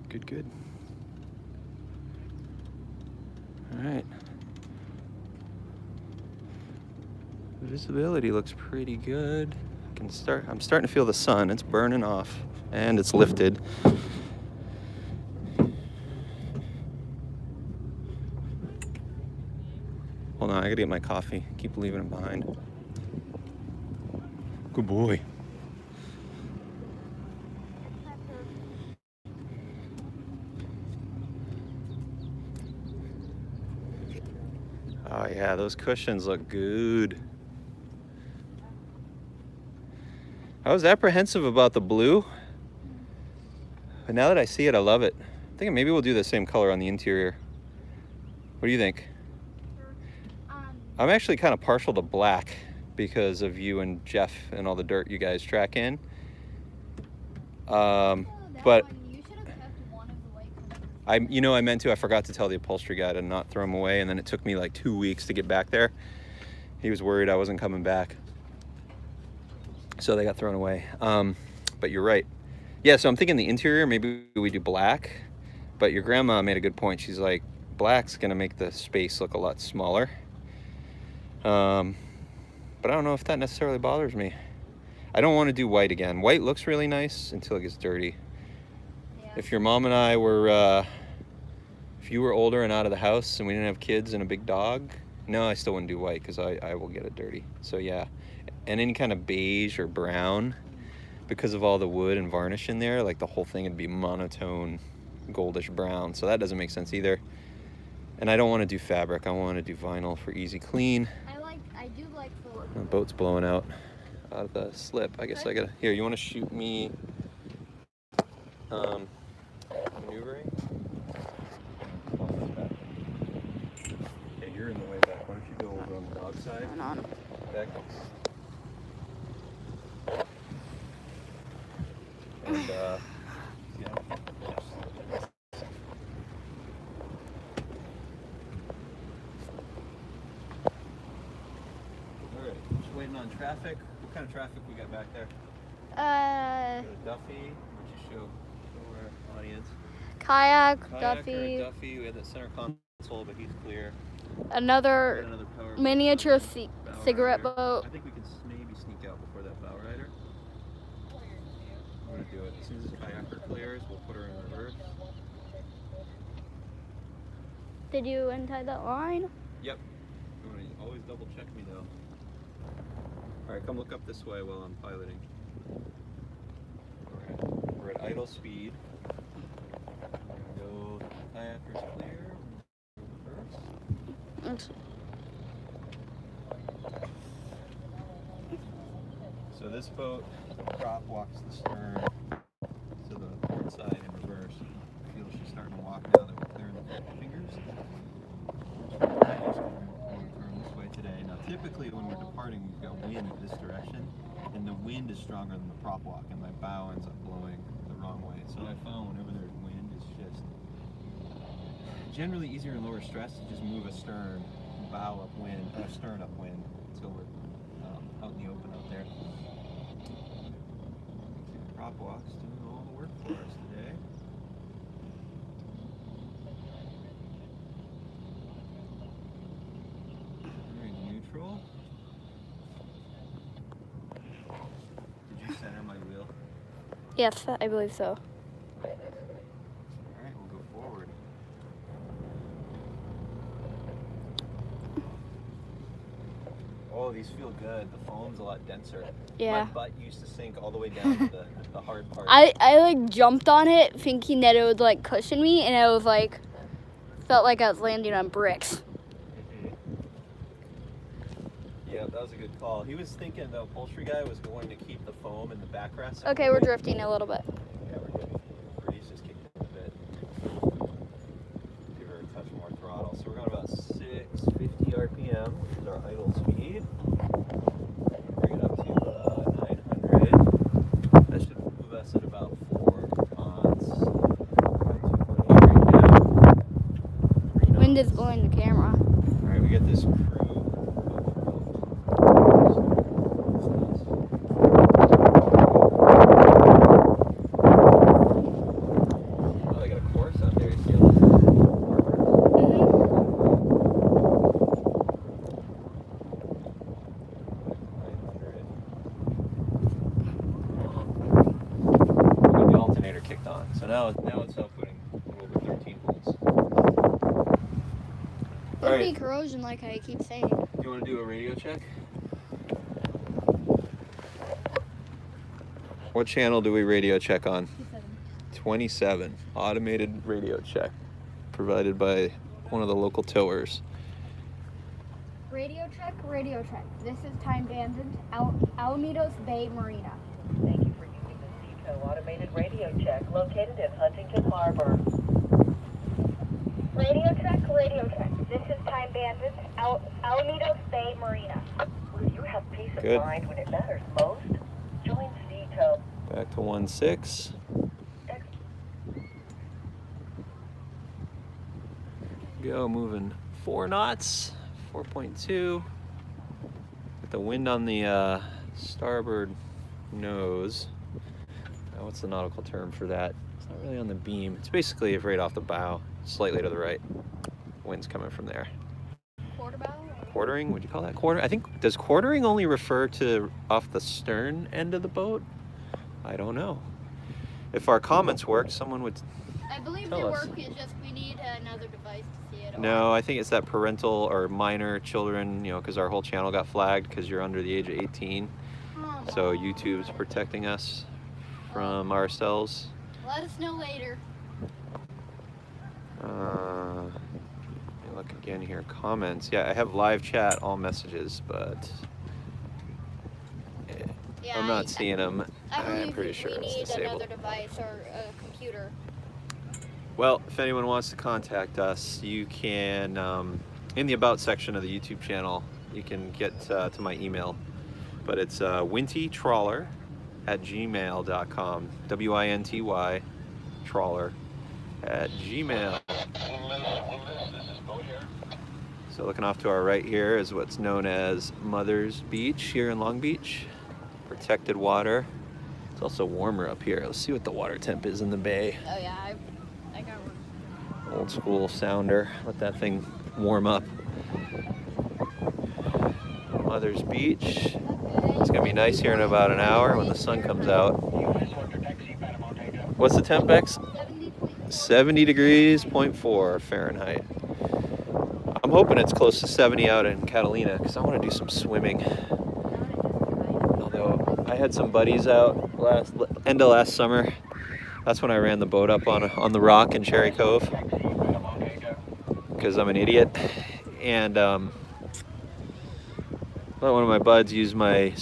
Good, good. All right. Visibility looks pretty good. I'm starting to feel the sun. It's burning off and it's lifted. Hold on, I gotta get my coffee. Keep leaving it behind. Good boy. Oh yeah, those cushions look good. I was apprehensive about the blue, but now that I see it, I love it. I think maybe we'll do the same color on the interior. What do you think? I'm actually kind of partial to black because of you and Jeff and all the dirt you guys track in. But You should have kept one of the white colors. I meant to. I forgot to tell the upholstery guy to not throw them away, and then it took me like 2 weeks to get back there. He was worried I wasn't coming back, so they got thrown away. But you're right. Yeah, so I'm thinking the interior, maybe we do black. But your grandma made a good point. She's like, black's gonna make the space look a lot smaller. But I don't know if that necessarily bothers me. I don't want to do white again. White looks really nice until it gets dirty. Yeah. If your mom and I were, if you were older and out of the house and we didn't have kids and a big dog, no, I still wouldn't do white because I will get it dirty. So yeah, and any kind of beige or brown, because of all the wood and varnish in there, like the whole thing would be monotone goldish brown. So that doesn't make sense either. And I don't want to do fabric. I want to do vinyl for easy clean. I do like the. The boat's blowing out of the slip. I guess I gotta. Here, you want to shoot me? Maneuvering. Okay, you're in the way back. Why don't you go over on the dog side? Going on. Back. And yeah. Just waiting on traffic. What kind of traffic we got back there? Got a Duffy. What'd you show our audience? Kayak, Kayaker, Duffy, Duffy. We had that center console, but he's clear. another Another power miniature boat, bow cigarette rider. boat. I think we can maybe sneak out before that bow rider. I'm gonna do it. As soon as the kayaker clears, we'll put her in reverse. Did you untie that line? Yep. You wanna always double check me though. Alright, come look up this way while I'm piloting. Alright, we're at idle speed. Go kayaker's clear. Reverse. So this boat, the prop walks the stern to the port side in reverse. I feel she's starting to walk now that we're clearing the fingers. Turn this way today. Now typically when we're departing we've got wind this direction and the wind is stronger than the prop walk and my bow ends up blowing the wrong way. So I found whenever there's wind it's just generally easier in lower stress to just move a stern, bow upwind, stern upwind until we're out in the open out there. Prop walk's doing all the work for us today. Alright, neutral. Did you center my wheel? Yes, I believe so. Alright, we'll go forward. Oh, these feel good. The foam's a lot denser. Yeah. My butt used to sink all the way down to the hard part. I like jumped on it thinking that it would like cushion me, and I was like, felt like I was landing on bricks. Yeah, that was a good call. He was thinking the upholstery guy was going to keep the foam in the backrest. Okay, we're drifting a little bit. Yeah, we're good. Breeze just kicked in a bit. Give her a touch more throttle. So we're going about 650 RPM, which is our idle speed. Bring it up to 900. That should move us at about 4 knots. Wind is blowing the camera. All right, we got this crew. Oh, they got a course out there. You see all this we got the alternator kicked on. So now it's outputting a little over 13 volts. Could Alright. be corrosion, like I keep saying. You want to do a radio check? What channel do we radio check on? 27. Automated radio check. Provided by one of the local towers. Radio check. This is time banded Alamitos Bay Marina. Thank you for using the Seaco automated radio check located in Huntington Harbor. Radio check. This is time banded Alamitos Bay Marina. Will you have peace of Good. mind when it matters most? Join Seaco. Back to 1.6. Go, moving 4 knots. 4.2. With the wind on the starboard nose. Now, what's the nautical term for that? It's not really on the beam. It's basically right off the bow, slightly to the right. Wind's coming from there. Quarter bow? quartering. Would you call that quarter? I think, does quartering only refer to off the stern end of the boat? I don't know. If our comments worked, someone would I believe tell they us. work. It's just we need another device to see it. No, I think it's that parental or minor children, you know, because our whole channel got flagged because you're under the age of 18. So YouTube's protecting us from ourselves. Let us know later. Let me look again here. Comments. Yeah, I have live chat, all messages, but Yeah, I'm not seeing them. I I'm believe pretty sure we it's need disabled. another device or a computer. Well, if anyone wants to contact us, you can, in the About section of the YouTube channel, you can get to my email. But it's wintytrawler@gmail.com. WINTY trawler@gmail. So looking off to our right here is what's known as Mother's Beach here in Long Beach. Protected water. It's also warmer up here. Let's see what the water temp is in the bay. Oh yeah, I got one. Old school sounder. Let that thing warm up. Mother's Beach. It's gonna be nice here in about an hour when the sun comes out. What's the temp, Bex? 70 degrees, 0.4 Fahrenheit. I'm hoping it's close to 70 out in Catalina because I want to do some swimming. Although I had some buddies out end of last summer. That's when I ran the boat up on the rock in Cherry Cove because I'm an idiot. And one of my buds used my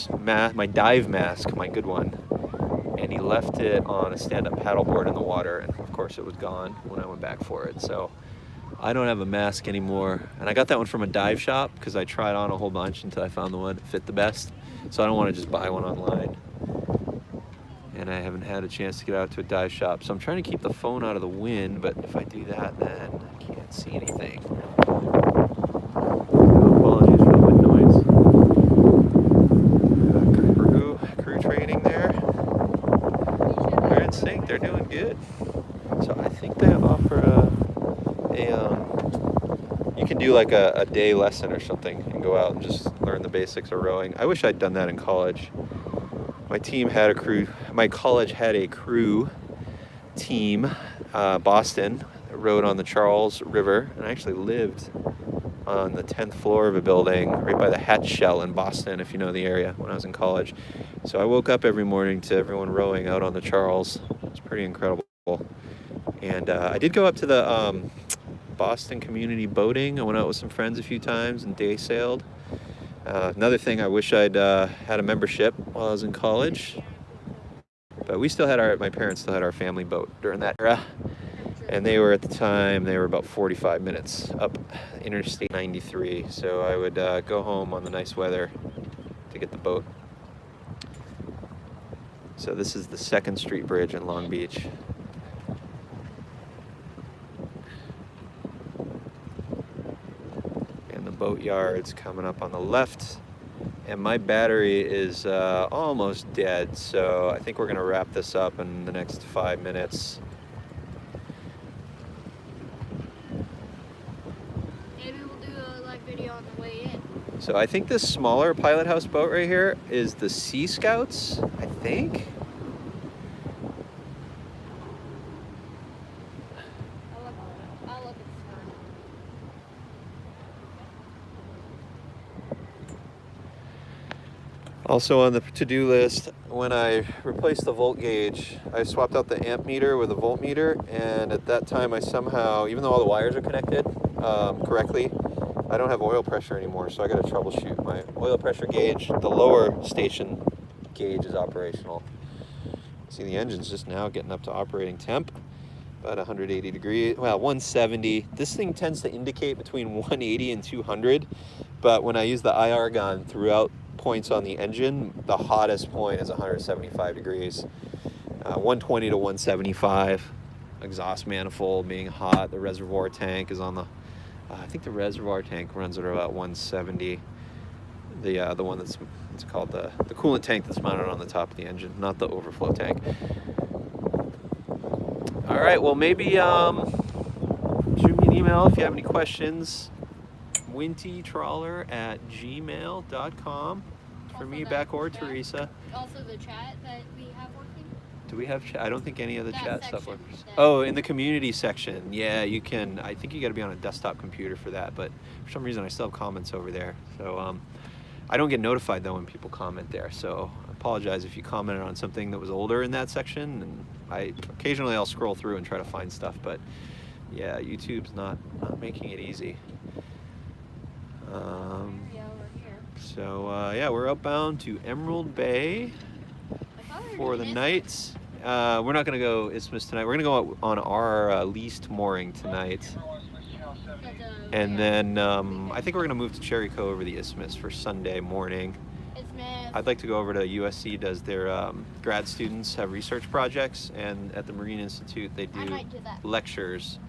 dive mask, my good one, and he left it on a stand-up paddleboard in the water, and of course it was gone when I went back for it. So I don't have a mask anymore, and I got that one from a dive shop because I tried on a whole bunch until I found the one that fit the best. So I don't want to just buy one online, and I haven't had a chance to get out to a dive shop. So I'm trying to keep the phone out of the wind, but if I do that, then I can't see anything. Apologies for the wind noise. Crew training there. They're in sync. They're doing good. So I think they offer you can do like a day lesson or something and go out and just learn the basics of rowing. I wish I'd done that in college. My college had a crew team, Boston, that rowed on the Charles River, and I actually lived on the 10th floor of a building right by the Hatch Shell in Boston, if you know the area, when I was in college. So I woke up every morning to everyone rowing out on the Charles. It's pretty incredible. And I did go up to the Boston community boating. I went out with some friends a few times and day sailed. Another thing, I wish I'd had a membership while I was in college. But my parents still had our family boat during that era. And they were, at the time, they were about 45 minutes up Interstate 93. So I would go home on the nice weather to get the boat. So this is the 2nd Street Bridge in Long Beach. And the boat yard's coming up on the left. And my battery is almost dead, so I think we're gonna wrap this up in the next 5 minutes. Maybe we'll do a live video on the way in. So I think this smaller pilot house boat right here is the Sea Scouts, I think. I'll look at the Also on the to-do list, when I replaced the volt gauge, I swapped out the amp meter with a voltmeter, and at that time I somehow, even though all the wires are connected correctly, I don't have oil pressure anymore, so I got to troubleshoot. My oil pressure gauge, the lower station gauge, is operational. See, the engine's just now getting up to operating temp, about 180 degrees, well, 170. This thing tends to indicate between 180 and 200, but when I use the IR gun throughout points on the engine, the hottest point is 175 degrees. 120 to 175. Exhaust manifold being hot. The reservoir tank is on the, I think the reservoir tank runs at about 170. The one that's, it's called the coolant tank that's mounted on the top of the engine, not the overflow tank. All right, well, maybe shoot me an email if you have any questions. wintytrawler@gmail.com for Also me, that Beck, or chat. Teresa. Also the chat that we have working. Do we have chat? I don't think any of the That chat stuff section, works. that- Oh, in the community section. Yeah, you can. I think you got to be on a desktop computer for that, but for some reason I still have comments over there. So I don't get notified though when people comment there. So I apologize if you commented on something that was older in that section. And occasionally I'll scroll through and try to find stuff, but yeah, YouTube's not making it easy. Yeah, over here. So yeah, we're outbound to Emerald Bay I thought we were for the doing night. We're not gonna go Isthmus tonight. We're gonna go out on our leased mooring tonight, this, but, and yeah. then I think we're gonna move to Cherry Cove over the Isthmus for Sunday morning. Isthmus. I'd like to go over to USC. Does their grad students have research projects, and at the Marine Institute they I do might do that. lectures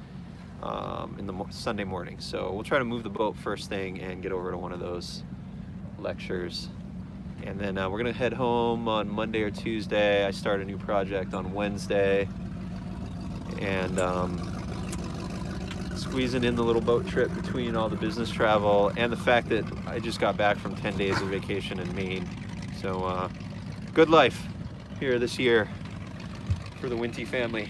in the Sunday morning. So we'll try to move the boat first thing and get over to one of those lectures. And then we're gonna head home on Monday or Tuesday. I start a new project on Wednesday, and squeezing in the little boat trip between all the business travel and the fact that I just got back from 10 days of vacation in Maine. So good life here this year for the Winty family.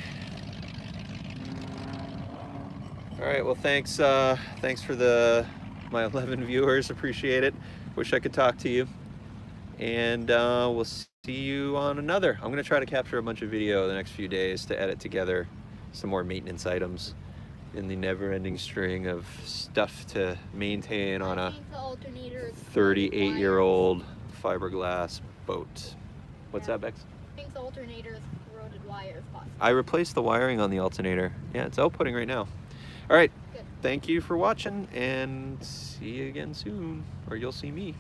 All right, well, thanks for my 11 viewers. Appreciate it. Wish I could talk to you. And we'll see you on another. I'm gonna try to capture a bunch of video the next few days to edit together some more maintenance items in the never-ending string of stuff to maintain on I a think the alternator is 38-year-old fiberglass boat. What's that, Bex? I think the alternator is corroded wires, possibly. I replaced the wiring on the alternator. Yeah, it's outputting right now. All right, Good. thank you for watching, and see you again soon, or you'll see me.